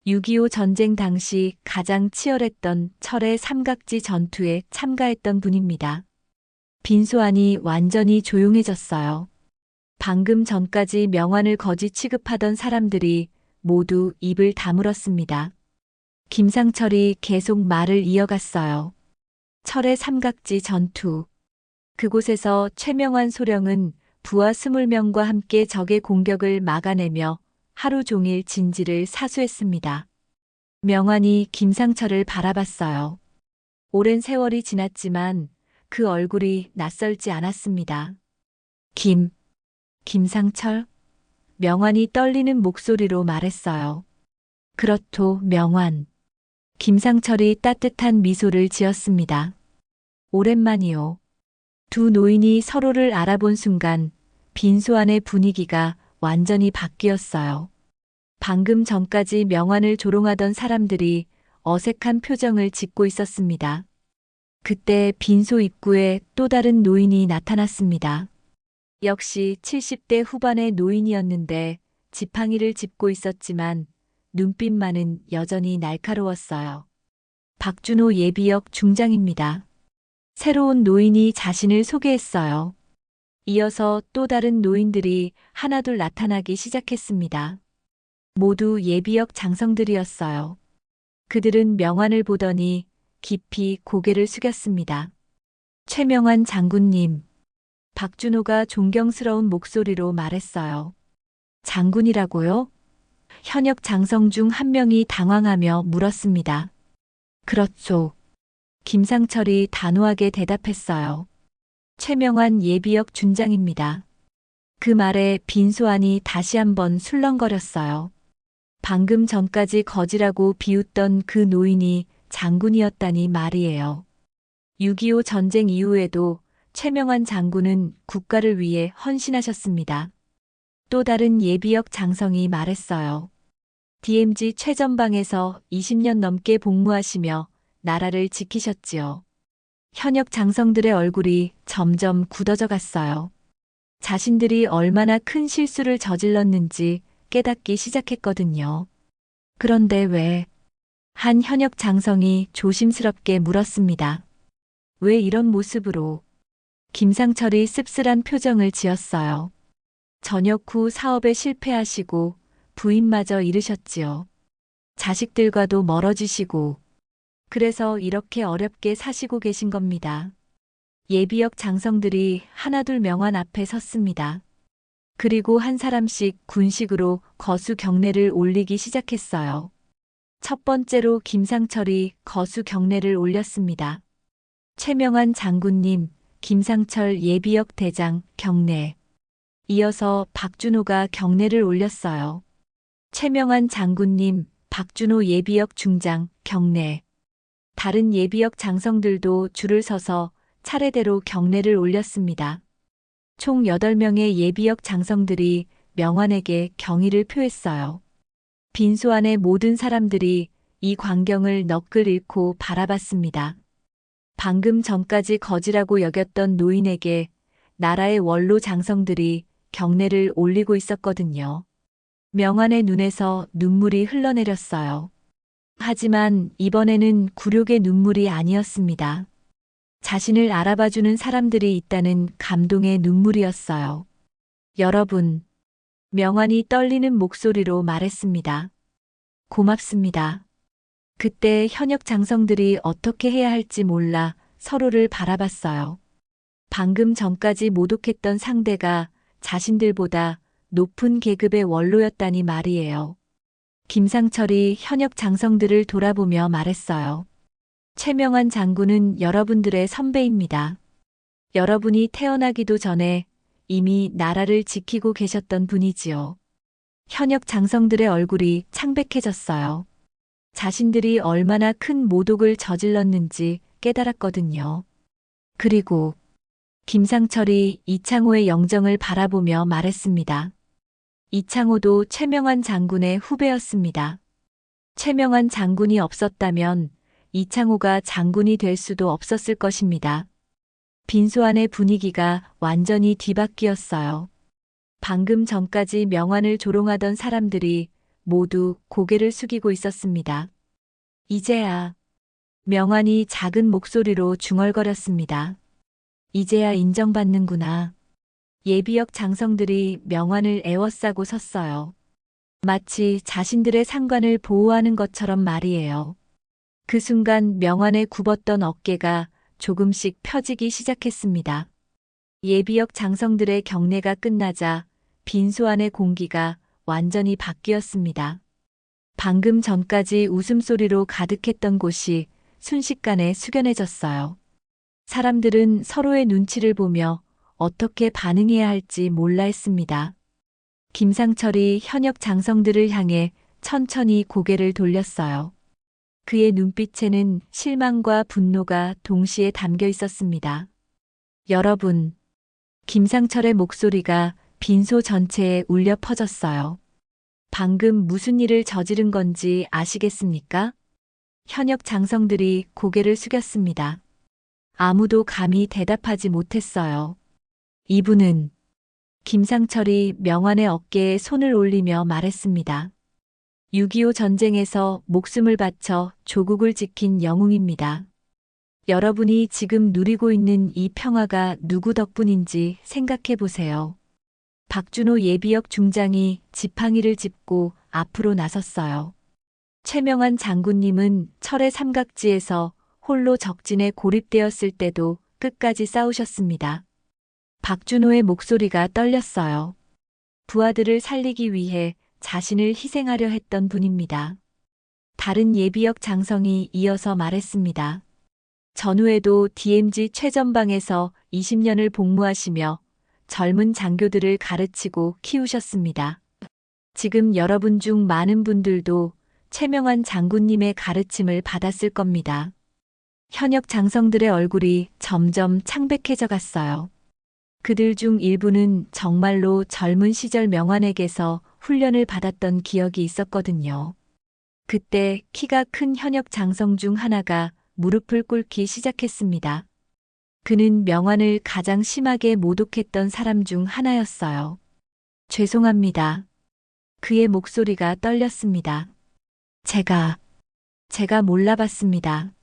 6.25 전쟁 당시 가장 치열했던 철의 삼각지 전투에 참가했던 분입니다. 빈소 안이 완전히 조용해졌어요. 방금 전까지 명환을 거지 취급하던 사람들이 모두 입을 다물었습니다. 김상철이 계속 말을 이어갔어요. 철의 삼각지 전투. 그곳에서 최명환 소령은 부하 20명과 함께 적의 공격을 막아내며 하루 종일 진지를 사수했습니다. 명환이 김상철을 바라봤어요. 오랜 세월이 지났지만 그 얼굴이 낯설지 않았습니다. 김상철? 명환이 떨리는 목소리로 말했어요. 그렇소, 명환. 김상철이 따뜻한 미소를 지었습니다. 오랜만이요. 두 노인이 서로를 알아본 순간 빈소 안의 분위기가 완전히 바뀌었어요. 방금 전까지 명환을 조롱하던 사람들이 어색한 표정을 짓고 있었습니다. 그때 빈소 입구에 또 다른 노인이 나타났습니다. 역시 70대 후반의 노인이었는데 지팡이를 짚고 있었지만 눈빛만은 여전히 날카로웠어요. 박준호 예비역 중장입니다. 새로운 노인이 자신을 소개했어요. 이어서 또 다른 노인들이 하나둘 나타나기 시작했습니다. 모두 예비역 장성들이었어요. 그들은 명환을 보더니 깊이 고개를 숙였습니다. 최명환 장군님, 박준호가 존경스러운 목소리로 말했어요. 장군이라고요? 현역 장성 중 한 명이 당황하며 물었습니다. 그렇죠. 김상철이 단호하게 대답했어요. 최명환 예비역 준장입니다. 그 말에 빈소 안이 다시 한번 술렁거렸어요. 방금 전까지 거지라고 비웃던 그 노인이 장군이었다니 말이에요. 6.25 전쟁 이후에도 최명환 장군은 국가를 위해 헌신하셨습니다. 또 다른 예비역 장성이 말했어요. DMZ 최전방에서 20년 넘게 복무하시며 나라를 지키셨지요. 현역 장성들의 얼굴이 점점 굳어져 갔어요. 자신들이 얼마나 큰 실수를 저질렀는지 깨닫기 시작했거든요. 그런데 왜? 한 현역 장성이 조심스럽게 물었습니다. 왜 이런 모습으로? 김상철이 씁쓸한 표정을 지었어요. 전역 후 사업에 실패하시고 부인마저 잃으셨지요. 자식들과도 멀어지시고 그래서 이렇게 어렵게 사시고 계신 겁니다. 예비역 장성들이 하나둘 명환 앞에 섰습니다. 그리고 한 사람씩 군식으로 거수 경례를 올리기 시작했어요. 첫 번째로 김상철이 거수 경례를 올렸습니다. 최명환 장군님, 김상철 예비역 대장 경례. 이어서 박준호가 경례를 올렸어요. 최명환 장군님, 박준호 예비역 중장 경례. 다른 예비역 장성들도 줄을 서서 차례대로 경례를 올렸습니다. 총 8명의 예비역 장성들이 명환에게 경의를 표했어요. 빈소 안의 모든 사람들이 이 광경을 너클 잃고 바라봤습니다. 방금 전까지 거지라고 여겼던 노인에게 나라의 원로 장성들이 경례를 올리고 있었거든요. 명환의 눈에서 눈물이 흘러내렸어요. 하지만 이번에는 굴욕의 눈물이 아니었습니다. 자신을 알아봐주는 사람들이 있다는 감동의 눈물이었어요. 여러분, 명환이 떨리는 목소리로 말했습니다. 고맙습니다. 그때 현역 장성들이 어떻게 해야 할지 몰라 서로를 바라봤어요. 방금 전까지 모독했던 상대가 자신들보다 높은 계급의 원로였다니 말이에요. 김상철이 현역 장성들을 돌아보며 말했어요. 최명환 장군은 여러분들의 선배입니다. 여러분이 태어나기도 전에 이미 나라를 지키고 계셨던 분이지요. 현역 장성들의 얼굴이 창백해졌어요. 자신들이 얼마나 큰 모독을 저질렀는지 깨달았거든요. 그리고 김상철이 이창호의 영정을 바라보며 말했습니다. 이창호도 최명환 장군의 후배였습니다. 최명환 장군이 없었다면 이창호가 장군이 될 수도 없었을 것입니다. 빈소 안의 분위기가 완전히 뒤바뀌었어요. 방금 전까지 명환을 조롱하던 사람들이 모두 고개를 숙이고 있었습니다. 이제야 명환이 작은 목소리로 중얼거렸습니다. 이제야 인정받는구나. 예비역 장성들이 명환을 애워싸고 섰어요. 마치 자신들의 상관을 보호하는 것처럼 말이에요. 그 순간 명환의 굽었던 어깨가 조금씩 펴지기 시작했습니다. 예비역 장성들의 경례가 끝나자 빈소 안의 공기가 완전히 바뀌었습니다. 방금 전까지 웃음소리로 가득했던 곳이 순식간에 숙연해졌어요. 사람들은 서로의 눈치를 보며 어떻게 반응해야 할지 몰라 했습니다. 김상철이 현역 장성들을 향해 천천히 고개를 돌렸어요. 그의 눈빛에는 실망과 분노가 동시에 담겨 있었습니다. 여러분, 김상철의 목소리가 빈소 전체에 울려 퍼졌어요. 방금 무슨 일을 저지른 건지 아시겠습니까? 현역 장성들이 고개를 숙였습니다. 아무도 감히 대답하지 못했어요. 이분은 김상철이 명환의 어깨에 손을 올리며 말했습니다. 6.25 전쟁에서 목숨을 바쳐 조국을 지킨 영웅입니다. 여러분이 지금 누리고 있는 이 평화가 누구 덕분인지 생각해 보세요. 박준호 예비역 중장이 지팡이를 짚고 앞으로 나섰어요. 최명환 장군님은 철의 삼각지에서 홀로 적진에 고립되었을 때도 끝까지 싸우셨습니다. 박준호의 목소리가 떨렸어요. 부하들을 살리기 위해 자신을 희생하려 했던 분입니다. 다른 예비역 장성이 이어서 말했습니다. 전후에도 DMZ 최전방에서 20년을 복무하시며 젊은 장교들을 가르치고 키우셨습니다. 지금 여러분 중 많은 분들도 최명환 장군님의 가르침을 받았을 겁니다. 현역 장성들의 얼굴이 점점 창백해져 갔어요. 그들 중 일부는 정말로 젊은 시절 명환에게서 훈련을 받았던 기억이 있었거든요. 그때 키가 큰 현역 장성 중 하나가 무릎을 꿇기 시작했습니다. 그는 명환을 가장 심하게 모독했던 사람 중 하나였어요. 죄송합니다. 그의 목소리가 떨렸습니다. 제가 몰라봤습니다.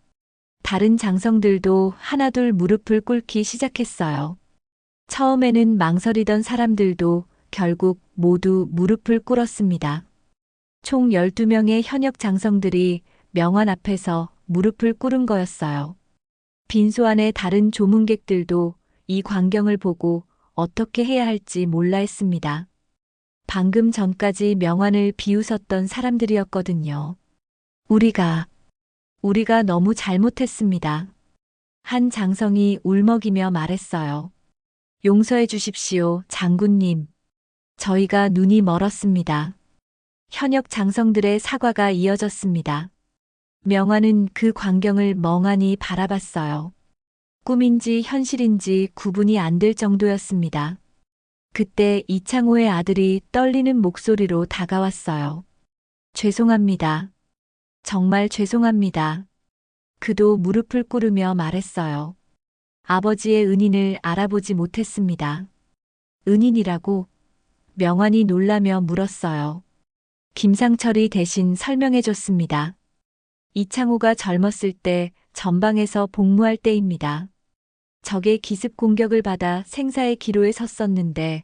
다른 장성들도 하나둘 무릎을 꿇기 시작했어요. 처음에는 망설이던 사람들도 결국 모두 무릎을 꿇었습니다. 총 12명의 현역 장성들이 명환 앞에서 무릎을 꿇은 거였어요. 빈소 안의 다른 조문객들도 이 광경을 보고 어떻게 해야 할지 몰라 했습니다. 방금 전까지 명환을 비웃었던 사람들이었거든요. 우리가 너무 잘못했습니다. 한 장성이 울먹이며 말했어요. 용서해 주십시오, 장군님. 저희가 눈이 멀었습니다. 현역 장성들의 사과가 이어졌습니다. 명환은 그 광경을 멍하니 바라봤어요. 꿈인지 현실인지 구분이 안 될 정도였습니다. 그때 이창호의 아들이 떨리는 목소리로 다가왔어요. 죄송합니다. 정말 죄송합니다. 그도 무릎을 꿇으며 말했어요. 아버지의 은인을 알아보지 못했습니다. 은인이라고? 명환이 놀라며 물었어요. 김상철이 대신 설명해줬습니다. 이창호가 젊었을 때 전방에서 복무할 때입니다. 적의 기습 공격을 받아 생사의 기로에 섰었는데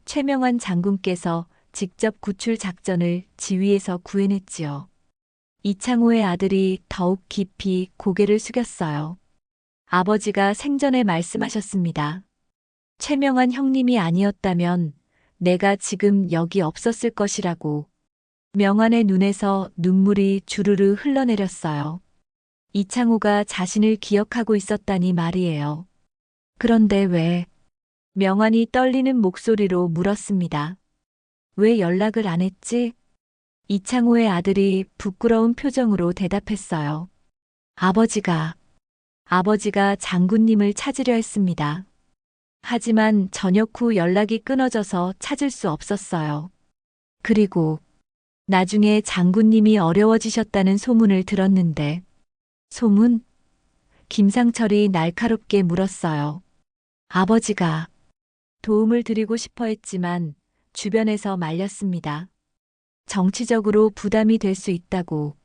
최명환 장군께서 직접 구출 작전을 지휘해서 구해냈지요. 이창호의 아들이 더욱 깊이 고개를 숙였어요. 아버지가 생전에 말씀하셨습니다. 최명환 형님이 아니었다면 내가 지금 여기 없었을 것이라고. 명환의 눈에서 눈물이 주르르 흘러내렸어요. 이창호가 자신을 기억하고 있었다니 말이에요. 그런데 왜? 명환이 떨리는 목소리로 물었습니다. 왜 연락을 안 했지? 이창호의 아들이 부끄러운 표정으로 대답했어요. 아버지가 장군님을 찾으려 했습니다. 하지만 저녁 후 연락이 끊어져서 찾을 수 없었어요. 그리고 나중에 장군님이 어려워지셨다는 소문을 들었는데. 소문? 김상철이 날카롭게 물었어요. 아버지가 도움을 드리고 싶어 했지만 주변에서 말렸습니다. 정치적으로 부담이 될 수 있다고.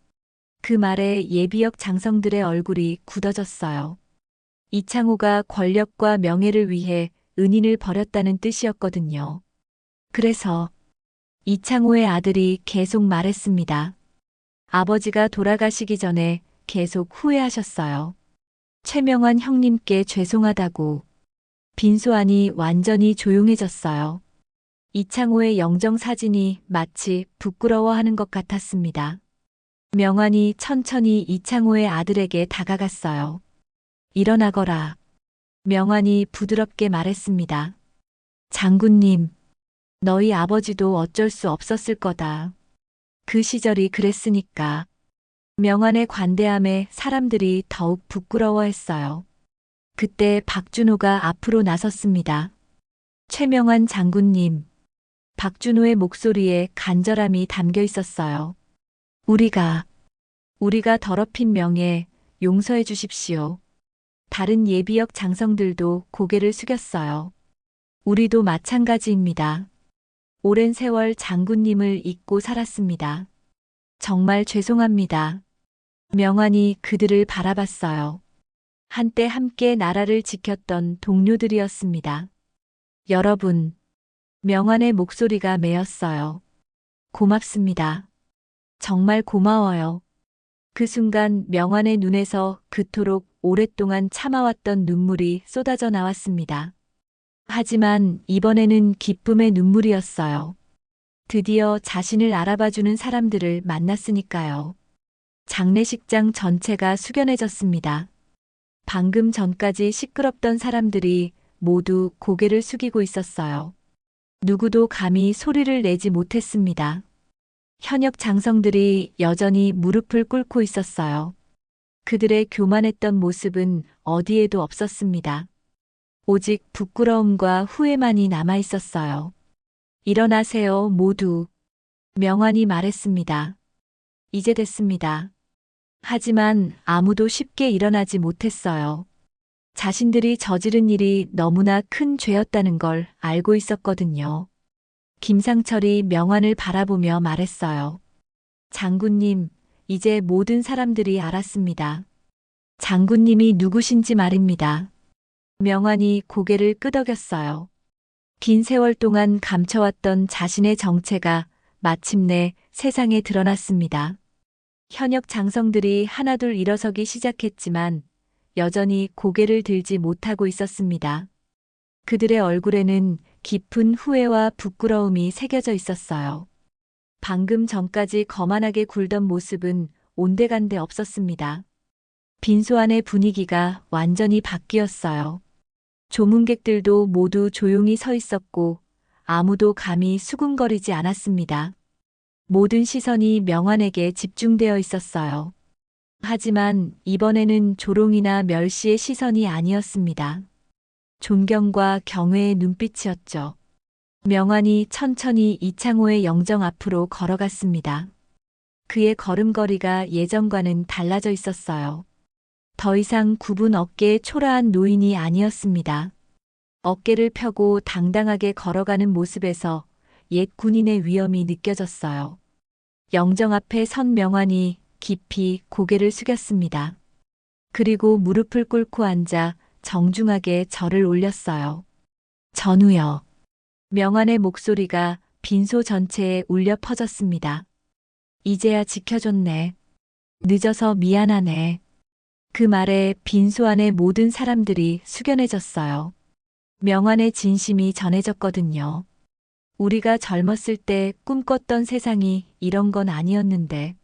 그 말에 예비역 장성들의 얼굴이 굳어졌어요. 이창호가 권력과 명예를 위해 은인을 버렸다는 뜻이었거든요. 그래서 이창호의 아들이 계속 말했습니다. 아버지가 돌아가시기 전에 계속 후회하셨어요. 최명환 형님께 죄송하다고. 빈소 안이 완전히 조용해졌어요. 이창호의 영정 사진이 마치 부끄러워하는 것 같았습니다. 명환이 천천히 이창호의 아들에게 다가갔어요. 일어나거라. 명환이 부드럽게 말했습니다. 장군님, 너희 아버지도 어쩔 수 없었을 거다. 그 시절이 그랬으니까. 명환의 관대함에 사람들이 더욱 부끄러워했어요. 그때 박준호가 앞으로 나섰습니다. 최명환 장군님. 박준호의 목소리에 간절함이 담겨 있었어요. 우리가 더럽힌 명예 용서해 주십시오. 다른 예비역 장성들도 고개를 숙였어요. 우리도 마찬가지입니다. 오랜 세월 장군님을 잊고 살았습니다. 정말 죄송합니다. 명환이 그들을 바라봤어요. 한때 함께 나라를 지켰던 동료들이었습니다. 여러분, 명환의 목소리가 메었어요. 고맙습니다. 정말 고마워요. 그 순간 명환의 눈에서 그토록 오랫동안 참아왔던 눈물이 쏟아져 나왔습니다. 하지만 이번에는 기쁨의 눈물이었어요. 드디어 자신을 알아봐주는 사람들을 만났으니까요. 장례식장 전체가 숙연해졌습니다. 방금 전까지 시끄럽던 사람들이 모두 고개를 숙이고 있었어요. 누구도 감히 소리를 내지 못했습니다. 현역 장성들이 여전히 무릎을 꿇고 있었어요. 그들의 교만했던 모습은 어디에도 없었습니다. 오직 부끄러움과 후회만이 남아 있었어요. 일어나세요, 모두. 명환이 말했습니다. 이제 됐습니다. 하지만 아무도 쉽게 일어나지 못했어요. 자신들이 저지른 일이 너무나 큰 죄였다는 걸 알고 있었거든요. 김상철이 명환을 바라보며 말했어요. 장군님, 이제 모든 사람들이 알았습니다. 장군님이 누구신지 말입니다. 명환이 고개를 끄덕였어요. 긴 세월 동안 감춰왔던 자신의 정체가 마침내 세상에 드러났습니다. 현역 장성들이 하나둘 일어서기 시작했지만 여전히 고개를 들지 못하고 있었습니다. 그들의 얼굴에는 깊은 후회와 부끄러움이 새겨져 있었어요. 방금 전까지 거만하게 굴던 모습은 온데간데 없었습니다. 빈소 안의 분위기가 완전히 바뀌었어요. 조문객들도 모두 조용히 서 있었고 아무도 감히 수군거리지 않았습니다. 모든 시선이 명환에게 집중되어 있었어요. 하지만 이번에는 조롱이나 멸시의 시선이 아니었습니다. 존경과 경외의 눈빛이었죠. 명환이 천천히 이창호의 영정 앞으로 걸어갔습니다. 그의 걸음걸이가 예전과는 달라져 있었어요. 더 이상 굽은 어깨의 초라한 노인이 아니었습니다. 어깨를 펴고 당당하게 걸어가는 모습에서 옛 군인의 위엄이 느껴졌어요. 영정 앞에 선 명환이 깊이 고개를 숙였습니다. 그리고 무릎을 꿇고 앉아 정중하게 절을 올렸어요. 전우여. 명환의 목소리가 빈소 전체에 울려 퍼졌습니다. 이제야 지켜줬네. 늦어서 미안하네. 그 말에 빈소 안의 모든 사람들이 숙연해졌어요. 명환의 진심이 전해졌거든요. 우리가 젊었을 때 꿈꿨던 세상이 이런 건 아니었는데.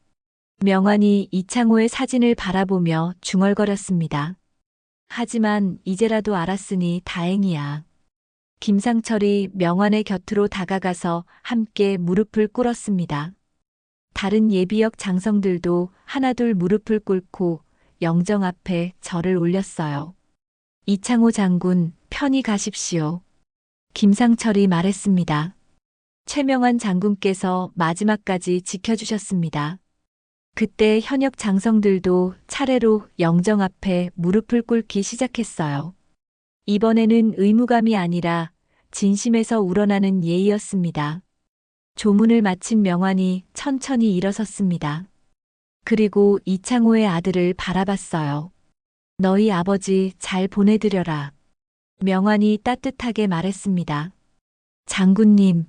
명환이 이창호의 사진을 바라보며 중얼거렸습니다. 하지만 이제라도 알았으니 다행이야. 김상철이 명환의 곁으로 다가가서 함께 무릎을 꿇었습니다. 다른 예비역 장성들도 하나둘 무릎을 꿇고 영정 앞에 절을 올렸어요. 이창호 장군, 편히 가십시오. 김상철이 말했습니다. 최명환 장군께서 마지막까지 지켜주셨습니다. 그때 현역 장성들도 차례로 영정 앞에 무릎을 꿇기 시작했어요. 이번에는 의무감이 아니라 진심에서 우러나는 예의였습니다. 조문을 마친 명환이 천천히 일어섰습니다. 그리고 이창호의 아들을 바라봤어요. 너희 아버지 잘 보내드려라. 명환이 따뜻하게 말했습니다. 장군님.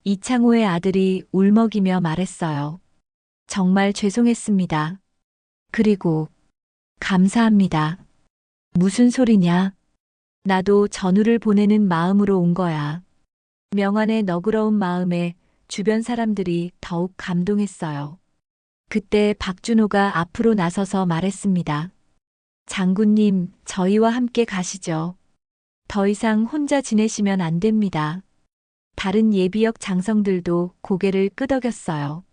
이창호의 아들이 울먹이며 말했어요. 정말 죄송했습니다. 그리고 감사합니다. 무슨 소리냐? 나도 전우를 보내는 마음으로 온 거야. 명환의 너그러운 마음에 주변 사람들이 더욱 감동했어요. 그때 박준호가 앞으로 나서서 말했습니다. 장군님, 저희와 함께 가시죠. 더 이상 혼자 지내시면 안 됩니다. 다른 예비역 장성들도 고개를 끄덕였어요.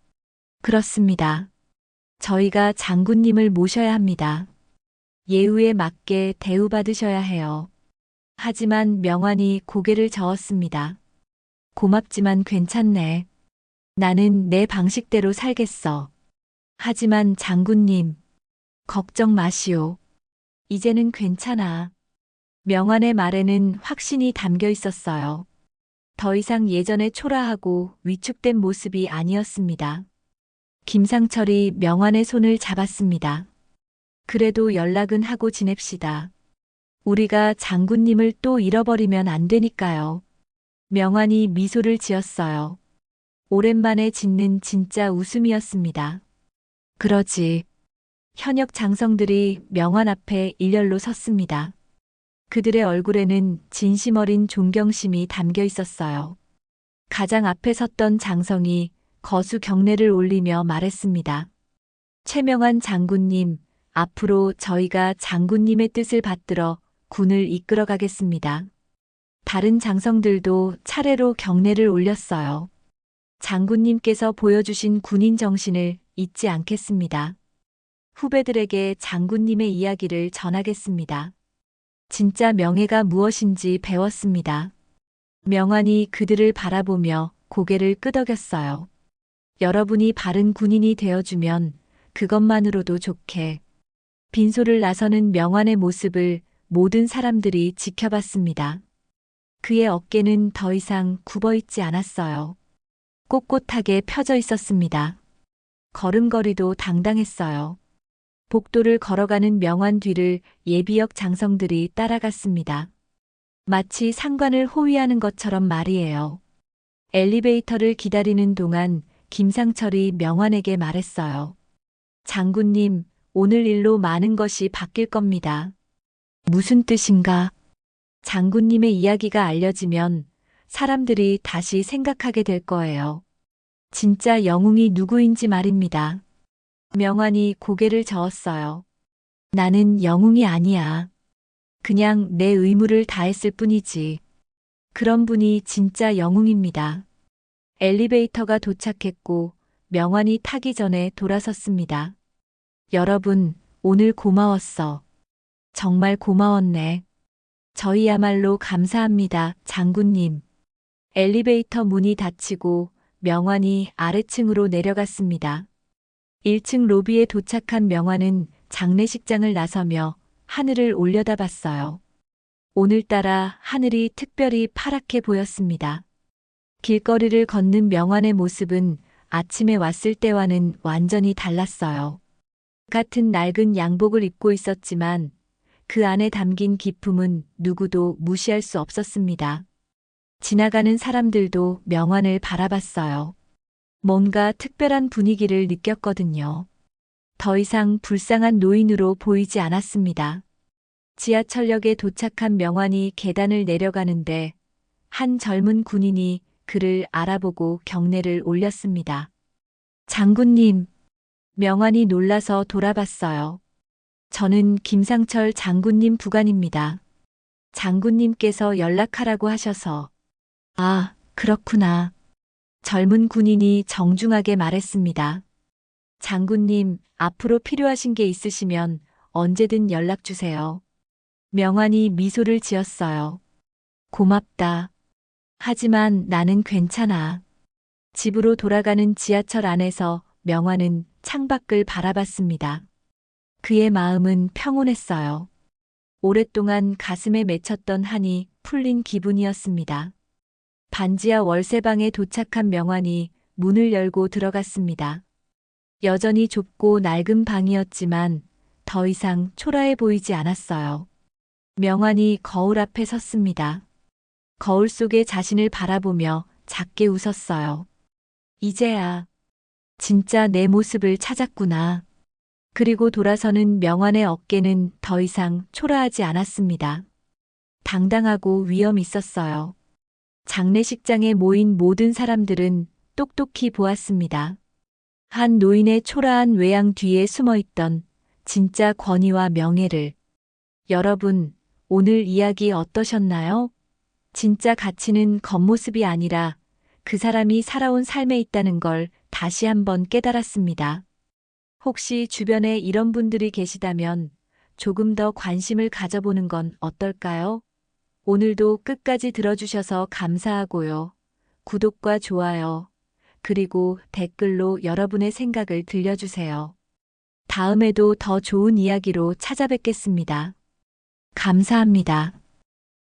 그렇습니다. 저희가 장군님을 모셔야 합니다. 예우에 맞게 대우받으셔야 해요. 하지만 명환이 고개를 저었습니다. 고맙지만 괜찮네. 나는 내 방식대로 살겠어. 하지만 장군님, 걱정 마시오. 이제는 괜찮아. 명환의 말에는 확신이 담겨 있었어요. 더 이상 예전의 초라하고 위축된 모습이 아니었습니다. 김상철이 명환의 손을 잡았습니다. 그래도 연락은 하고 지냅시다. 우리가 장군님을 또 잃어버리면 안 되니까요. 명환이 미소를 지었어요. 오랜만에 짓는 진짜 웃음이었습니다. 그러지. 현역 장성들이 명환 앞에 일렬로 섰습니다. 그들의 얼굴에는 진심 어린 존경심이 담겨 있었어요. 가장 앞에 섰던 장성이 거수 경례를 올리며 말했습니다. 최명환 장군님, 앞으로 저희가 장군님의 뜻을 받들어 군을 이끌어 가겠습니다. 다른 장성들도 차례로 경례를 올렸어요. 장군님께서 보여주신 군인 정신을 잊지 않겠습니다. 후배들에게 장군님의 이야기를 전하겠습니다. 진짜 명예가 무엇인지 배웠습니다. 명환이 그들을 바라보며 고개를 끄덕였어요. 여러분이 바른 군인이 되어주면 그것만으로도 좋게. 빈소를 나서는 명환의 모습을 모든 사람들이 지켜봤습니다. 그의 어깨는 더 이상 굽어있지 않았어요. 꼿꼿하게 펴져 있었습니다. 걸음걸이도 당당했어요. 복도를 걸어가는 명환 뒤를 예비역 장성들이 따라갔습니다. 마치 상관을 호위하는 것처럼 말이에요. 엘리베이터를 기다리는 동안 김상철이 명환에게 말했어요. 장군님, 오늘 일로 많은 것이 바뀔 겁니다. 무슨 뜻인가? 장군님의 이야기가 알려지면 사람들이 다시 생각하게 될 거예요. 진짜 영웅이 누구인지 말입니다. 명환이 고개를 저었어요. 나는 영웅이 아니야. 그냥 내 의무를 다했을 뿐이지. 그런 분이 진짜 영웅입니다. 엘리베이터가 도착했고 명환이 타기 전에 돌아섰습니다. 여러분, 오늘 고마웠어. 정말 고마웠네. 저희야말로 감사합니다, 장군님. 엘리베이터 문이 닫히고 명환이 아래층으로 내려갔습니다. 1층 로비에 도착한 명환은 장례식장을 나서며 하늘을 올려다봤어요. 오늘따라 하늘이 특별히 파랗게 보였습니다. 길거리를 걷는 명환의 모습은 아침에 왔을 때와는 완전히 달랐어요. 같은 낡은 양복을 입고 있었지만 그 안에 담긴 기품은 누구도 무시할 수 없었습니다. 지나가는 사람들도 명환을 바라봤어요. 뭔가 특별한 분위기를 느꼈거든요. 더 이상 불쌍한 노인으로 보이지 않았습니다. 지하철역에 도착한 명환이 계단을 내려가는데 한 젊은 군인이 그를 알아보고 경례를 올렸습니다. 장군님, 명환이 놀라서 돌아봤어요. 저는 김상철 장군님 부관입니다. 장군님께서 연락하라고 하셔서. 아, 그렇구나. 젊은 군인이 정중하게 말했습니다. 장군님, 앞으로 필요하신 게 있으시면 언제든 연락 주세요. 명환이 미소를 지었어요. 고맙다. 하지만 나는 괜찮아. 집으로 돌아가는 지하철 안에서 명환은 창밖을 바라봤습니다. 그의 마음은 평온했어요. 오랫동안 가슴에 맺혔던 한이 풀린 기분이었습니다. 반지하 월세방에 도착한 명환이 문을 열고 들어갔습니다. 여전히 좁고 낡은 방이었지만 더 이상 초라해 보이지 않았어요. 명환이 거울 앞에 섰습니다. 거울 속에 자신을 바라보며 작게 웃었어요. 이제야 진짜 내 모습을 찾았구나. 그리고 돌아서는 명환의 어깨는 더 이상 초라하지 않았습니다. 당당하고 위엄 있었어요. 장례식장에 모인 모든 사람들은 똑똑히 보았습니다. 한 노인의 초라한 외양 뒤에 숨어있던 진짜 권위와 명예를. 여러분, 오늘 이야기 어떠셨나요? 진짜 가치는 겉모습이 아니라 그 사람이 살아온 삶에 있다는 걸 다시 한번 깨달았습니다. 혹시 주변에 이런 분들이 계시다면 조금 더 관심을 가져보는 건 어떨까요? 오늘도 끝까지 들어주셔서 감사하고요. 구독과 좋아요, 그리고 댓글로 여러분의 생각을 들려주세요. 다음에도 더 좋은 이야기로 찾아뵙겠습니다. 감사합니다.